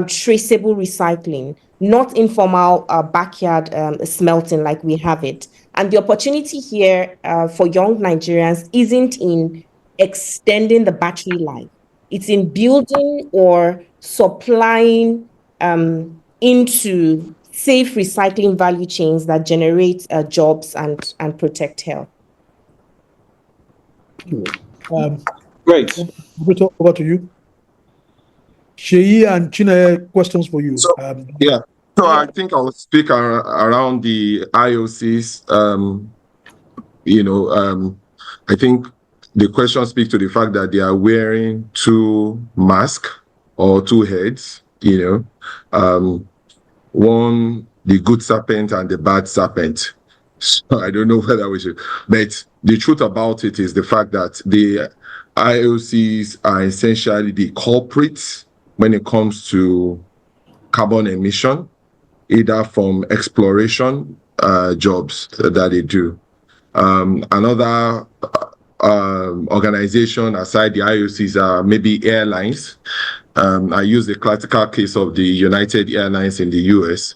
traceable recycling, not informal backyard smelting like we have it. And the opportunity here for young Nigerians isn't in extending the battery life, it's in building or supplying into safe recycling value chains that generate jobs and protect health. Great. Roberto, over to you. Sheyi and Chineye, questions for you. So, yeah. So I think I'll speak around the IOCs. I think the question speaks to the fact that they are wearing two masks or two heads, one, the good serpent and the bad serpent. So I don't know whether we should, but the truth about it is the fact that the IOCs are essentially the culprits when it comes to carbon emission, either from exploration jobs that they do. Another organization aside the IOCs are maybe airlines. I use the classical case of the United Airlines in the US,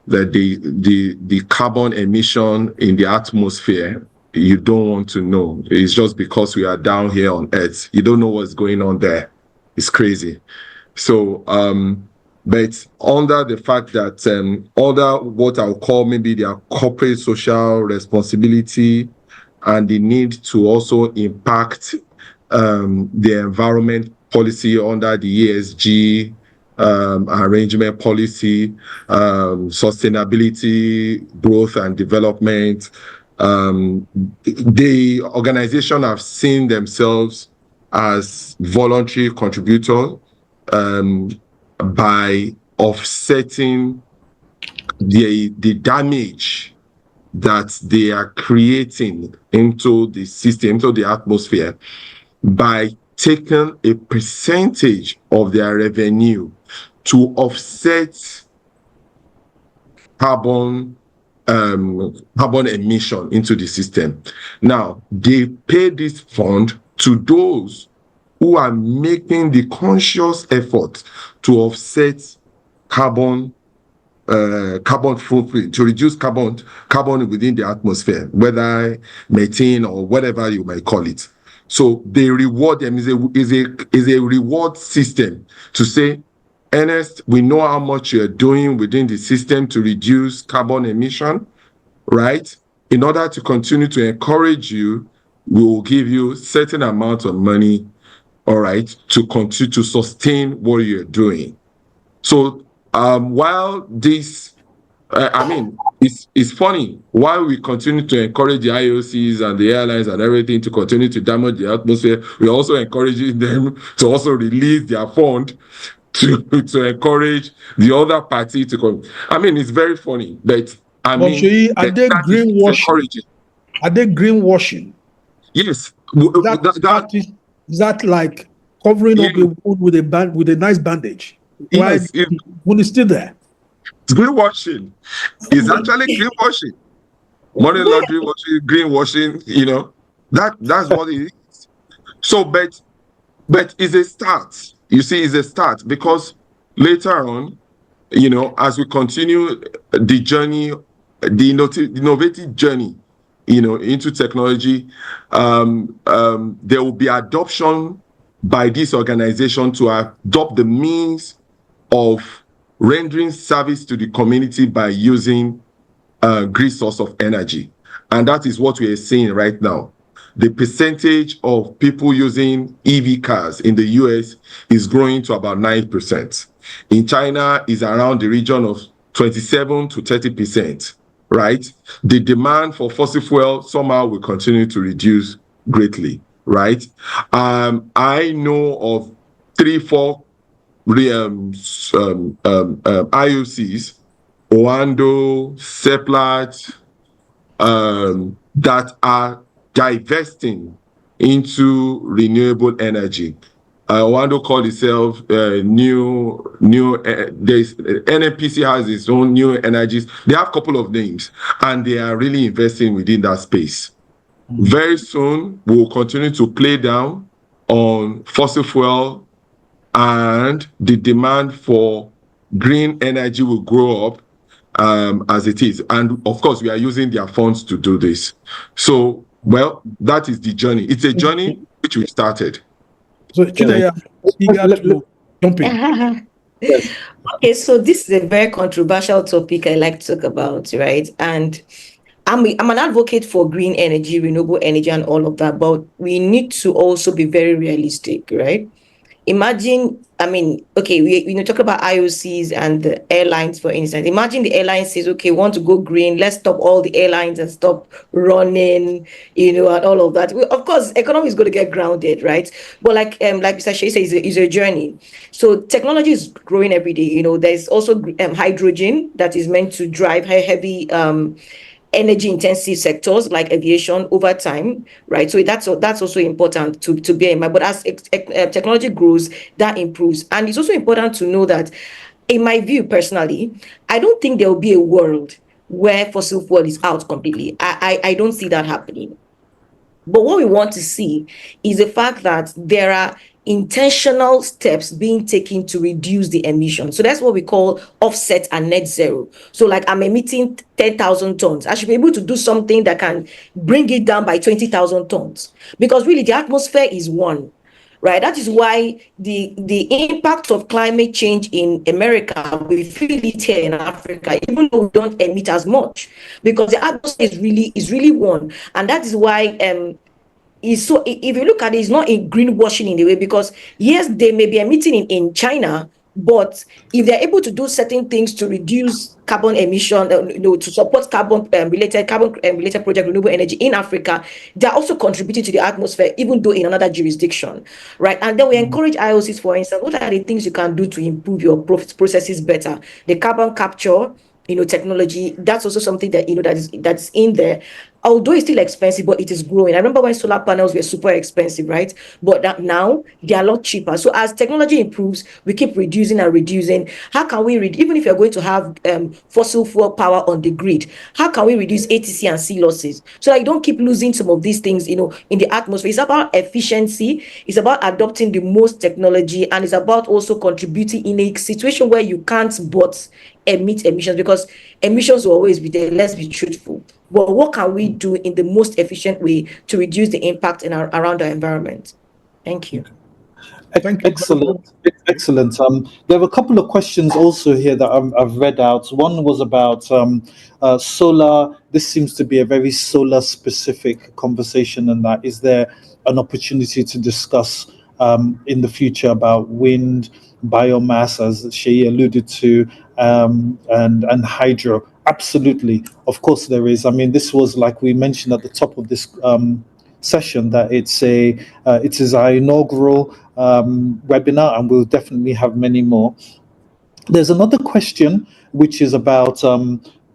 that the carbon emission in the atmosphere, you don't want to know. It's just because we are down here on Earth. You don't know what's going on there. It's crazy. So, but under the fact that under what I'll call maybe their corporate social responsibility and the need to also impact the environment policy under the ESG arrangement policy, sustainability, growth and development, the organization have seen themselves as voluntary contributors by offsetting the damage that they are creating into the system, into the atmosphere, by taking a percentage of their revenue to offset carbon emission into the system. Now, they pay this fund to those who are making the conscious effort to offset carbon footprint, to reduce carbon within the atmosphere, whether methane or whatever you might call it. So they reward them. Is a reward system to say, Ernest, we know how much you're doing within the system to reduce carbon emission, right? In order to continue to encourage you, we will give you certain amount of money, all right, to continue to sustain what you're doing. So while this, it's funny, while we continue to encourage the IOCs and the airlines and everything to continue to damage the atmosphere, we're also encouraging them to also release their fund to encourage the other party to come. I mean, it's very funny, but I But mean, Sheyi, are they that is greenwashing? encouraging. Are they greenwashing? Yes, Is that like covering up yeah, a wound with a nice bandage? Why yes, when it's still there? it's greenwashing. It's actually greenwashing. Money laundering, washing, greenwashing. That's what it is. So, but it's a start. You see, it's a start because later on, as we continue the journey, the innovative journey, into technology, there will be adoption by this organization to adopt the means of rendering service to the community by using green source of energy. And that is what we are seeing right now. The percentage of people using EV cars in the US is growing to about 9%. In China, is around the region of 27 to 30%, right? The demand for fossil fuel somehow will continue to reduce greatly, right? I know of 3-4 IOCs, Oando, Seplat, that are divesting into renewable energy. Oando called itself there's NNPC has its own new energies. They have a couple of names, and they are really investing within that space. Very soon, we will continue to play down on fossil fuel, and the demand for green energy will grow up as it is. And of course, we are using their funds to do this. So, well, that is the journey. It's a journey which we started. So, Chinaya, eager to jump in. Yes. Okay, so this is a very controversial topic I like to talk about, right? And I'm an advocate for green energy, renewable energy, and all of that, but we need to also be very realistic, right? Imagine, okay, we talk about IOCs and the airlines, for instance. Imagine the airline says, okay, we want to go green, let's stop all the airlines and stop running, and all of that. Of course, economy is going to get grounded, right? But like Mr. Shea says, it's a journey. So technology is growing every day. There's also hydrogen that is meant to drive heavy energy intensive sectors like aviation over time, right? So that's also important to bear in mind. But as technology grows, that improves. And it's also important to know that, in my view personally, I don't think there will be a world where fossil fuel is out completely. I don't see that happening. But what we want to see is the fact that there are intentional steps being taken to reduce the emissions. So that's what we call offset and net zero. So like I'm emitting 10,000 tons. I should be able to do something that can bring it down by 20,000 tons. Because really the atmosphere is one. Right. That is why the impact of climate change in America, we feel it here in Africa, even though we don't emit as much, because the atmosphere is really one. And that is why so if you look at it, it's not in greenwashing in a way, because yes, they may be emitting in China, but if they're able to do certain things to reduce carbon emission, to support carbon related project renewable energy in Africa, they're also contributing to the atmosphere, even though in another jurisdiction, right? And then we encourage IOCs, for instance, what are the things you can do to improve your processes better? The carbon capture, technology, that's also something that that's in there. Although it's still expensive, but it is growing. I remember when solar panels were super expensive, right? But that now they are a lot cheaper. So as technology improves, we keep reducing and reducing. How can we even if you're going to have fossil fuel power on the grid, how can we reduce ATC and C losses so that you don't keep losing some of these things, in the atmosphere? It's about efficiency. It's about adopting the most technology, and it's about also contributing in a situation where you can't but emit emissions, because emissions will always be there. Let's be truthful. But what can we do in the most efficient way to reduce the impact around our environment? Thank you. Thank you. Excellent. Excellent. There were a couple of questions also here that I've read out. One was about solar. This seems to be a very solar specific conversation, and that is there an opportunity to discuss in the future about wind, biomass, as Shea alluded to, and hydro. Absolutely. Of course there is. I mean, this was, like we mentioned at the top of this session, that it is our inaugural webinar, and we'll definitely have many more. There's another question which is about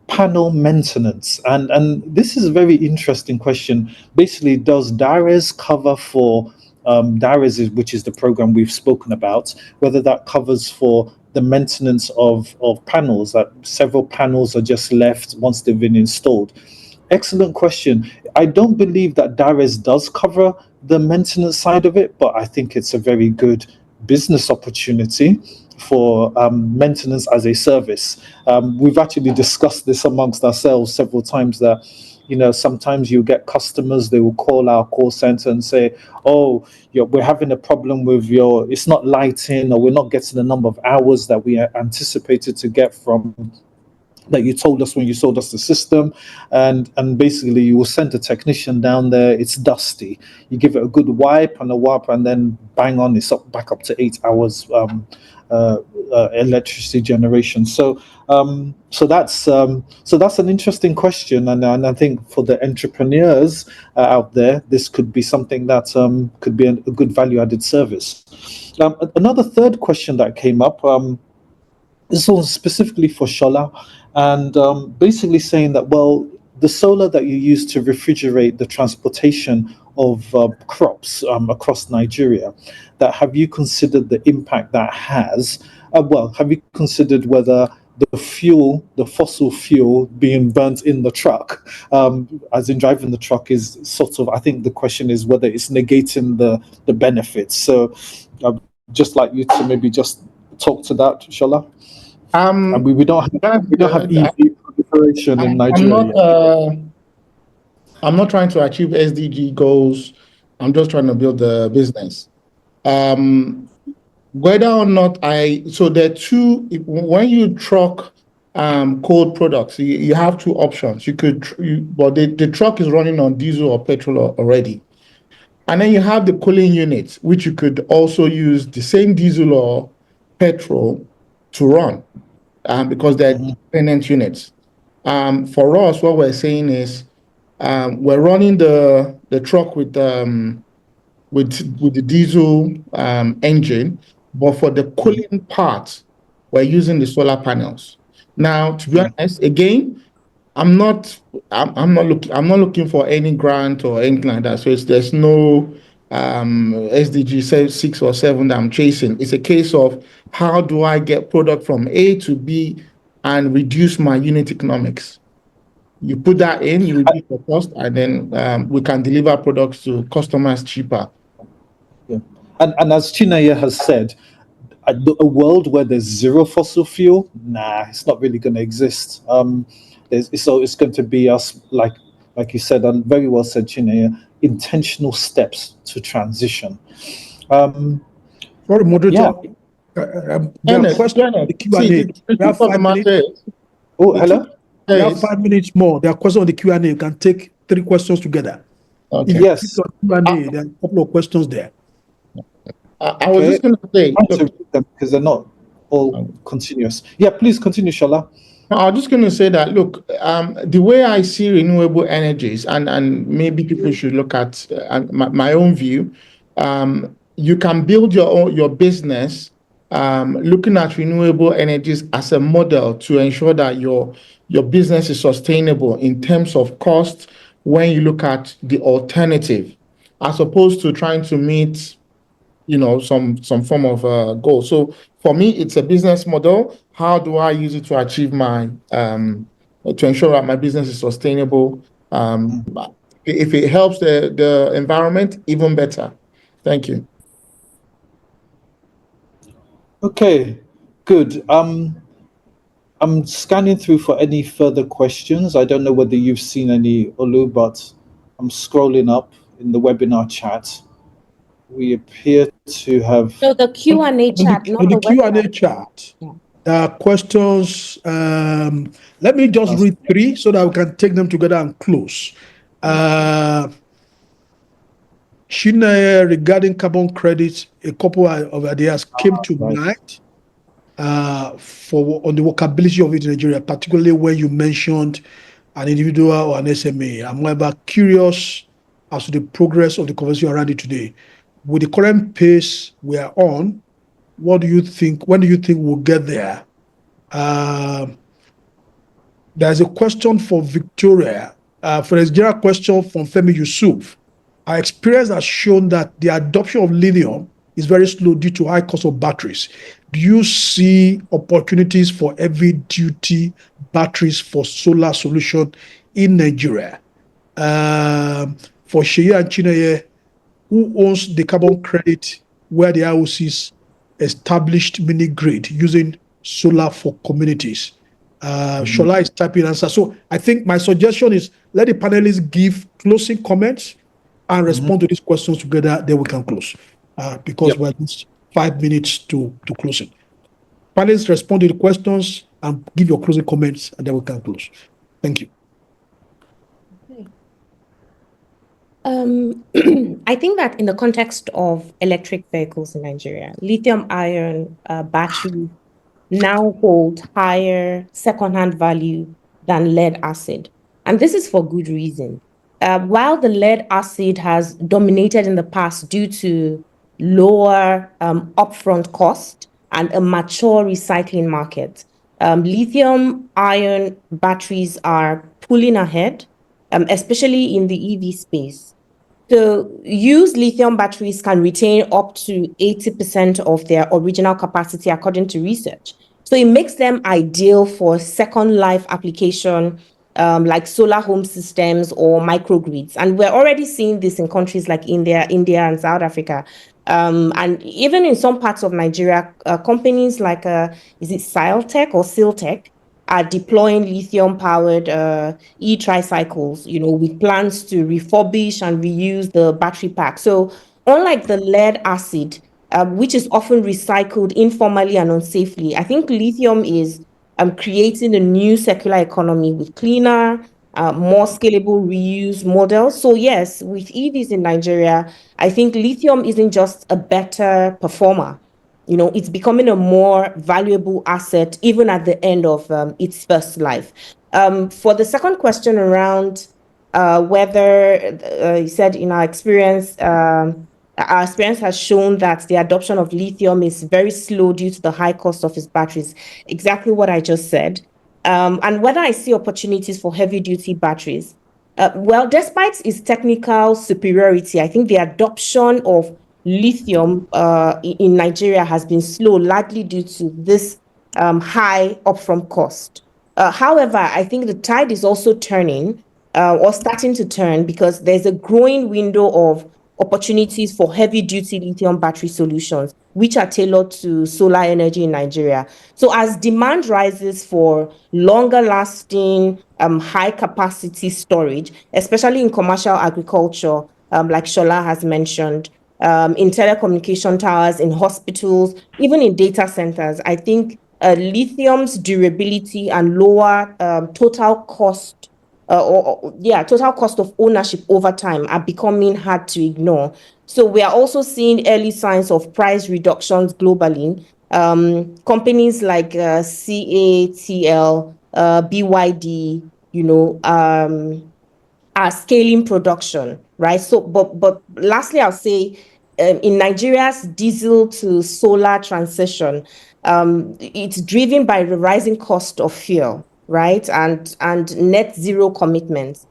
panel maintenance, and this is a very interesting question. Basically, does D.A.R.E.S cover for D.A.R.E.S, which is the program we've spoken about, whether that covers for the maintenance of panels, that several panels are just left once they've been installed? Excellent question. I don't believe that D.A.R.E.S does cover the maintenance side of it, but I think it's a very good business opportunity for maintenance as a service. We've actually discussed this amongst ourselves several times, that sometimes you get customers, they will call our call center and say, oh, we're having a problem with it's not lighting, or we're not getting the number of hours that we anticipated to get from that you told us when you sold us the system, and basically you will send a technician down there, it's dusty, you give it a good wipe, and then bang on, it's back up to 8 hours electricity generation. So that's an interesting question, and I think for the entrepreneurs out there, this could be something that could be a good value added service. Another third question that came up, this was specifically for Shola, and basically saying that, well, the solar that you use to refrigerate the transportation of crops across Nigeria, that have you considered the impact that has? Have you considered whether the fossil fuel being burnt in the truck, as in driving the truck, is sort of, I think the question is whether it's negating the benefits. So I'd just like you to maybe just talk to that, Shola. And we don't have EV proliferation in Nigeria. I'm not trying to achieve SDG goals. I'm just trying to build the business. Whether or not so there are two, when you truck cold products, you have two options. But the truck is running on diesel or petrol already. And then you have the cooling unit, which you could also use the same diesel or petrol to run. Because they're independent units. For us, what we're saying is we're running the truck with the diesel engine, but for the cooling part, we're using the solar panels. Now, to be honest, again, I'm not looking for any grant or anything like that. So there's no SDG 6 or 7 that I'm chasing. It's a case of, how do I get product from A to B and reduce my unit economics? You put that in, you reduce the cost, and then we can deliver products to customers cheaper. Yeah. And as Chinaya has said, a world where there's zero fossil fuel, it's not really going to exist. So it's going to be us, like you said, and very well said, Chinaya, intentional steps to transition. Sorry, moderator. There are questions on the Q&A. We have 5 minutes. Oh, hello? We have 5 minutes more. There are questions on the Q&A. You can take 3 questions together. Okay. Yes. Q&A, there are a couple of questions there. I was just going to say, because they're not all continuous. Yeah, please continue, Shola. I was just going to say that, look, the way I see renewable energies, and maybe people should look at my own view, you can build your business looking at renewable energies as a model to ensure that your business is sustainable in terms of cost when you look at the alternative, as opposed to trying to meet some form of goal. So for me, it's a business model. How do I use it to achieve to ensure that my business is sustainable? If it helps the environment, even better. Thank you. Okay, good. I'm scanning through for any further questions. I don't know whether you've seen any, Olu, but I'm scrolling up in the webinar chat. We appear to have... So the Q&A chat, not the Q&A chat. Yeah. There are questions. Let me just read 3 so that we can take them together and close. Shina, regarding carbon credits, a couple of ideas came to mind on the workability of it in Nigeria, particularly when you mentioned an individual or an SMA. I'm curious as to the progress of the conversation around it today. with the current pace we are on, what do you think? When do you think we'll get there? There's a question for Victoria. For a general question from Femi Yusuf. Our experience has shown that the adoption of lithium is very slow due to high cost of batteries. Do you see opportunities for heavy-duty batteries for solar solution in Nigeria? For Shea and Chineye, who owns the carbon credit where the IOCs established mini grid using solar for communities? Shola is typing answer. So I think my suggestion is let the panelists give closing comments and respond to these questions together, then we can close. Because we're just 5 minutes to closing. Panelists respond to the questions and give your closing comments, and then we can close. Thank you. I think that in the context of electric vehicles in Nigeria, lithium-ion batteries now hold higher second-hand value than lead acid. And this is for good reason. While the lead acid has dominated in the past due to lower upfront cost and a mature recycling market, lithium-ion batteries are pulling ahead, especially in the EV space. So used lithium batteries can retain up to 80% of their original capacity according to research. So it makes them ideal for second life application like solar home systems or microgrids. And we're already seeing this in countries like India and South Africa. And even in some parts of Nigeria, companies like, is it Siltech or Siltech, are deploying lithium-powered e-tricycles, with plans to refurbish and reuse the battery pack. So unlike the lead acid, which is often recycled informally and unsafely, I think lithium is creating a new circular economy with cleaner, more scalable reuse models. So yes, with EVs in Nigeria, I think lithium isn't just a better performer. It's becoming a more valuable asset even at the end of its first life. For the second question around whether you said in our experience has shown that the adoption of lithium is very slow due to the high cost of its batteries. Exactly what I just said. And whether I see opportunities for heavy-duty batteries. Well, despite its technical superiority, I think the adoption of lithium in Nigeria has been slow, largely due to this high upfront cost. However, I think the tide is also turning or starting to turn because there's a growing window of opportunities for heavy-duty lithium battery solutions, which are tailored to solar energy in Nigeria. So as demand rises for longer-lasting, high-capacity storage, especially in commercial agriculture, like Shola has mentioned, in telecommunication towers, in hospitals, even in data centers, I think lithium's durability and lower total cost total cost of ownership over time are becoming hard to ignore. So we are also seeing early signs of price reductions globally. Companies like CATL, BYD, are scaling production, right? So, but lastly, I'll say in Nigeria's diesel to solar transition, it's driven by the rising cost of fuel, right? And net zero commitments.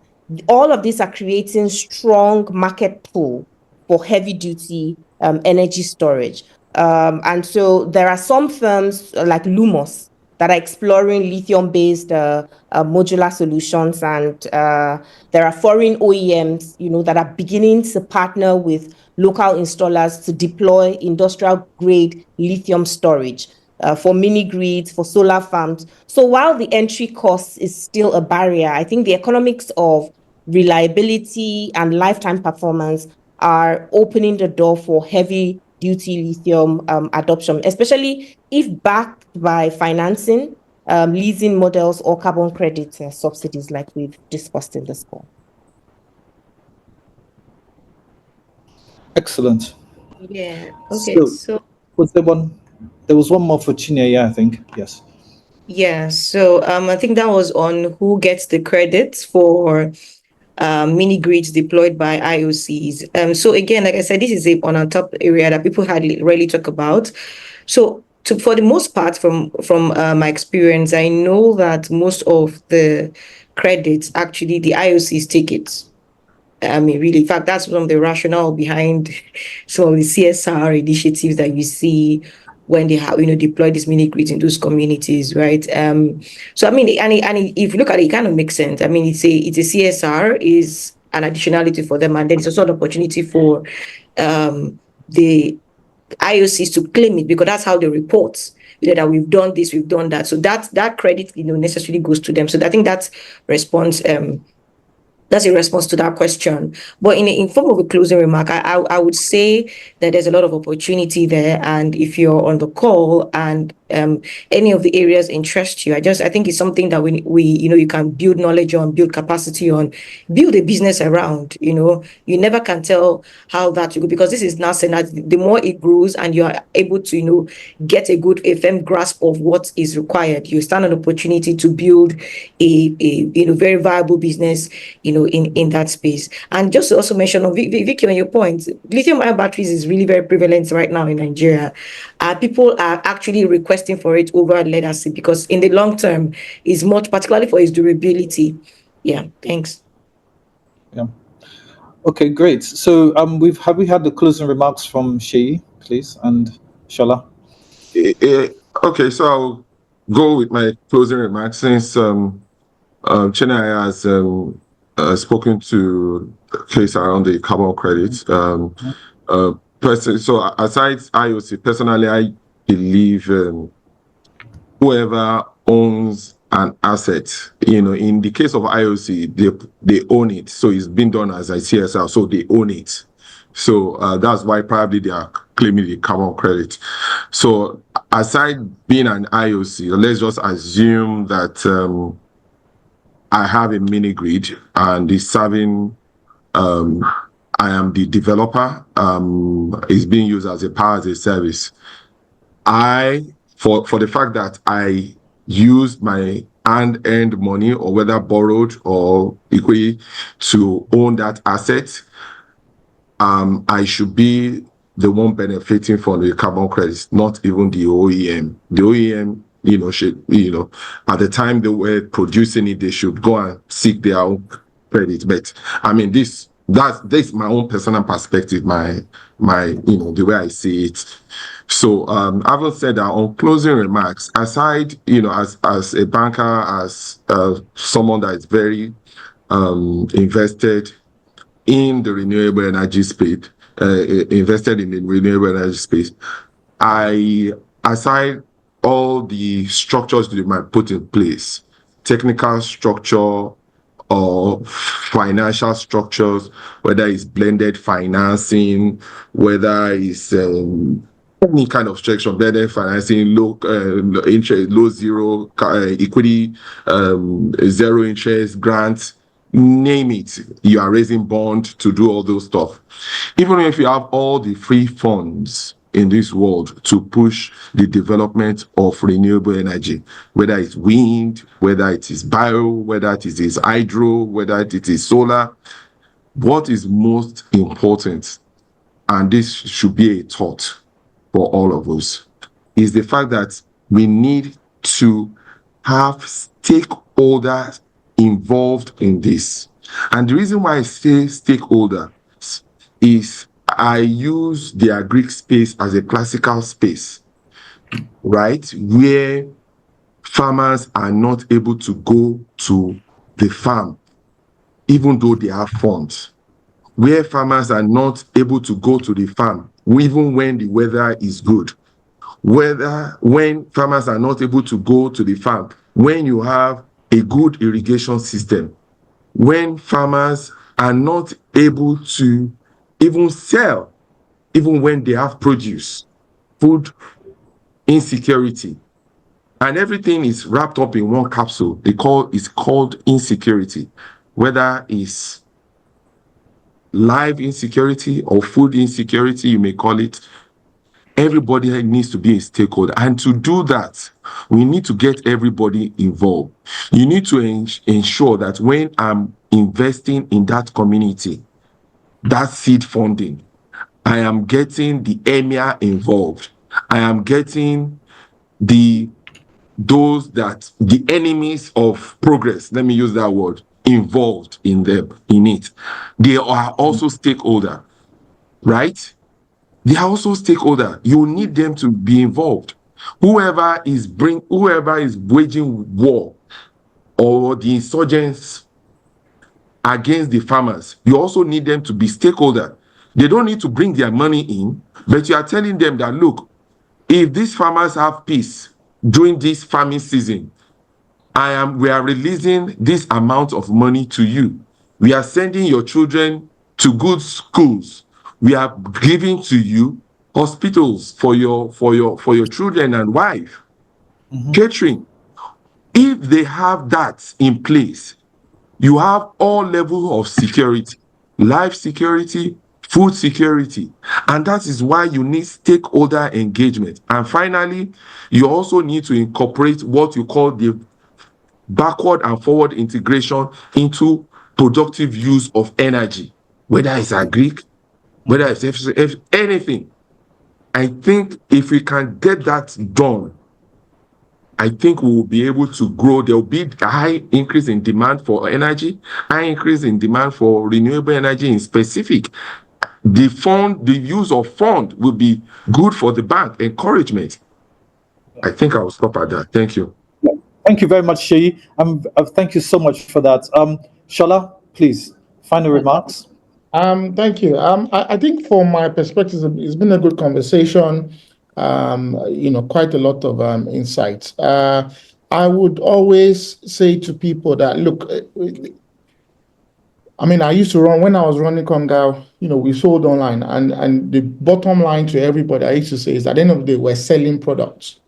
All of these are creating strong market pull for heavy duty energy storage. And so there are some firms like Lumos that are exploring lithium-based modular solutions, and there are foreign OEMs, that are beginning to partner with local installers to deploy industrial-grade lithium storage for mini grids, for solar farms. So while the entry cost is still a barrier, I think the economics of reliability and lifetime performance are opening the door for heavy duty lithium adoption, especially if backed by financing, leasing models, or carbon credit subsidies like we've discussed in this call. Excellent. Yeah. Okay. So was there one? There was one more for Chineye, I think. Yes. yeah. So I think that was on who gets the credit for mini grids deployed by IOCs. So again, like I said, this is on a top area that people hardly rarely talk about. So for the most part, from my experience, I know that most of the credits actually the IOCs take it. I mean, really, in fact, that's one of the rationale behind some of the CSR initiatives that you see when they have, deploy these mini grids in those communities, right? So I mean, and if you look at it, it kind of makes sense. I mean, it's a CSR is an additionality for them, and then it's also an opportunity for the IOCs to claim it because that's how they report. That we've done this, we've done that. So that credit, necessarily goes to them. So I think that's response. That's a response to that question. But in form of a closing remark, I would say that there's a lot of opportunity there. And if you're on the call and any of the areas interest you, I think it's something that we you can build knowledge on, build capacity on, build a business around. You never can tell how that will go because this is nascent. The more it grows and you are able to get a good firm grasp of what is required, you stand an opportunity to build a very viable business in that space. And just to also mention on Vicky, on your point, lithium-ion batteries is really very prevalent right now in Nigeria. People are actually requesting for it over lead acid because in the long term is much, particularly for its durability. Yeah, thanks. Yeah. Okay, great. So have we had the closing remarks from Sheyi, please, and Shola? Okay, so I'll go with my closing remarks since Chennai has spoken to the case around the carbon credits. So aside IOC, personally, I believe whoever owns an asset, in the case of IOC, they own it. So it's been done as a CSR, so they own it. So that's why probably they are claiming the carbon credit. So aside being an IOC, let's just assume that I have a mini grid and it's serving, I am the developer, it's being used as a power as a service. For the fact that I used my hand-earned money or whether borrowed or equally to own that asset, I should be the one benefiting from the carbon credits, not even the OEM. The OEM, should, at the time they were producing it, they should go and seek their own credit. But I mean, that's my own personal perspective, my the way I see it. So having said that, on closing remarks, aside, as a banker, as someone that is very invested in the renewable energy space, invested in the renewable energy space, aside all the structures that you might put in place, technical structure or financial structures, whether it's blended financing, whether it's any kind of structure, blended financing, low interest, low zero equity, zero interest grants, name it, you are raising bond to do all those stuff. Even if you have all the free funds in this world to push the development of renewable energy, whether it's wind, whether it is bio, whether it is hydro, whether it is solar, what is most important, and this should be a thought for all of us, is the fact that we need to have stakeholders involved in this. And the reason why I say stakeholders is I use the agri space as a classical space, right? Where farmers are not able to go to the farm, even though they have funds. Where farmers are not able to go to the farm, even when the weather is good. When farmers are not able to go to the farm, when you have a good irrigation system, when farmers are not able to even sell, even when they have produce, food insecurity, and everything is wrapped up in one capsule. It's called insecurity, whether it's life insecurity or food insecurity, you may call it. everybody needs to be a stakeholder. And to do that, we need to get everybody involved. You need to ensure that when I'm investing in that community, that seed funding, I am getting the emir involved. I am getting the enemies of progress, let me use that word, involved in it. They are also stakeholder, right? They are also stakeholder. You need them to be involved. Whoever is waging war or the insurgents against the farmers, you also need them to be stakeholder. They don't need to bring their money in, but you are telling them that, look, if these farmers have peace during this farming season, we are releasing this amount of money to you. We are sending your children to good schools. We are giving to you hospitals for your children and wife. Catering. If they have that in place, you have all levels of security, life security, food security, and that is why you need stakeholder engagement. And finally, you also need to incorporate what you call the backward and forward integration into productive use of energy, whether it's agric, whether it's anything. I think if we can get that done, I think we will be able to grow. There will be a high increase in demand for energy, high increase in demand for renewable energy in specific. The use of fund will be good for the bank, encouragement. I think I will stop at that. Thank you. Thank you very much, Sheyi. Thank you so much for that. Shola, please, final remarks. Thank you. I think from my perspective, it's been a good conversation. Quite a lot of insights. I would always say to people that, look, I used to run, when I was running Congal, we sold online, and the bottom line to everybody I used to say is at the end of the day, we're selling products.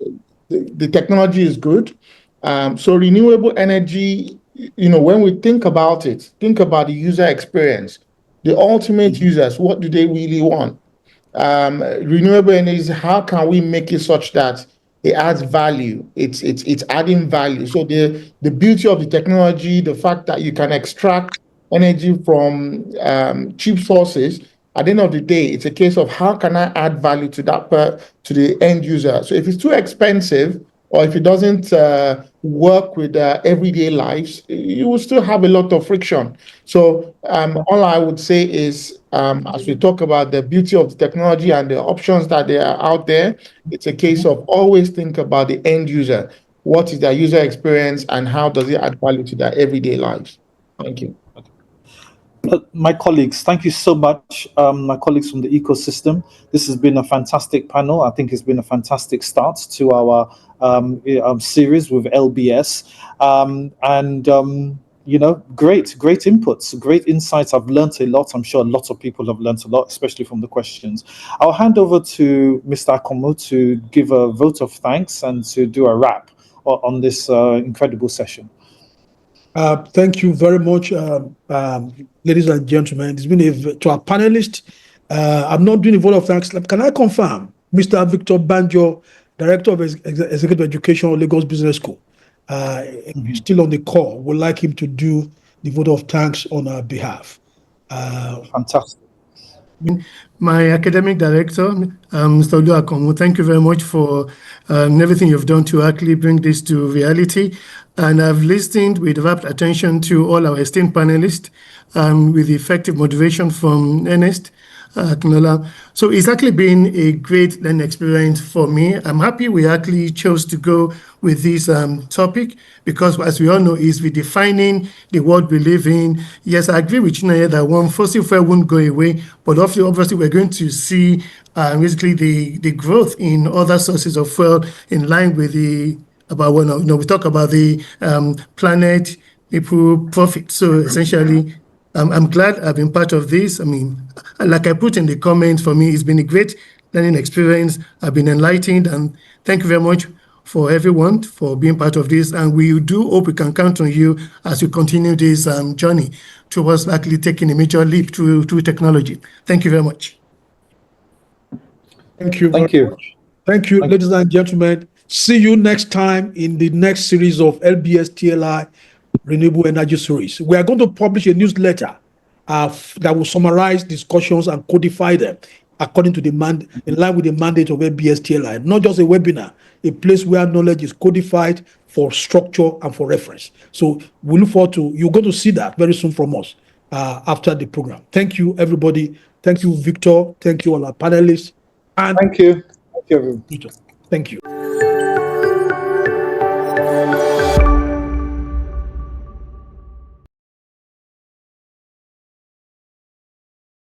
The technology is good. So renewable energy, when we think about it, think about the user experience, the ultimate users, what do they really want? Renewable energy, how can we make it such that it adds value? It's adding value. So the beauty of the technology, the fact that you can extract energy from cheap sources, at the end of the day, it's a case of how can I add value to to the end user. So if it's too expensive, or if it doesn't work with everyday lives, you will still have a lot of friction. So all I would say is, as we talk about the beauty of the technology and the options that they are out there, it's a case of always think about the end user. What is their user experience and how does it add value to their everyday lives? Thank you. My colleagues, thank you so much. My colleagues from the ecosystem, this has been a fantastic panel. I think it's been a fantastic start to our series with LBS. Great inputs, great insights. I've learned a lot. I'm sure lots of people have learned a lot, especially from the questions. I'll hand over to Mr. Akomo to give a vote of thanks and to do a wrap on this incredible session. Thank you very much, ladies and gentlemen. It's been to our panelists. I'm not doing a vote of thanks. Can I confirm, Mr. Victor Banjo, Director of Executive Education, Lagos Business School, still on the call? Would like him to do the vote of thanks on our behalf. Fantastic. My academic director, Mr. Olu Akomo, thank you very much for everything you've done to actually bring this to reality. And I've listened with rapt attention to all our esteemed panelists with effective motivation from Ernest Akinola. So it's actually been a great learning experience for me. I'm happy we actually chose to go with this topic because, as we all know, is redefining the world we live in. Yes, I agree with Chinaya that one fossil fuel won't go away, but obviously we're going to see basically the growth in other sources of fuel in line with we talk about the planet, people, profit. So essentially, I'm glad I've been part of this. Like I put in the comments, for me, it's been a great learning experience. I've been enlightened, and thank you very much for everyone for being part of this. And we do hope we can count on you as we continue this journey towards actually taking a major leap through technology. Thank you very much. Thank you Thank very you. much. Thank you, ladies and gentlemen. See you next time in the next series of LBS-TLI Renewable Energy Series. We are going to publish a newsletter that will summarize discussions and codify them according to in line with the mandate of LBS-TLI. Not just a webinar, a place where knowledge is codified for structure and for reference. So we look forward to, you're going to see that very soon from us after the program. Thank you, everybody. Thank you, Victor. Thank you, all our panelists. And Thank you. Thank you, everyone. Thank you.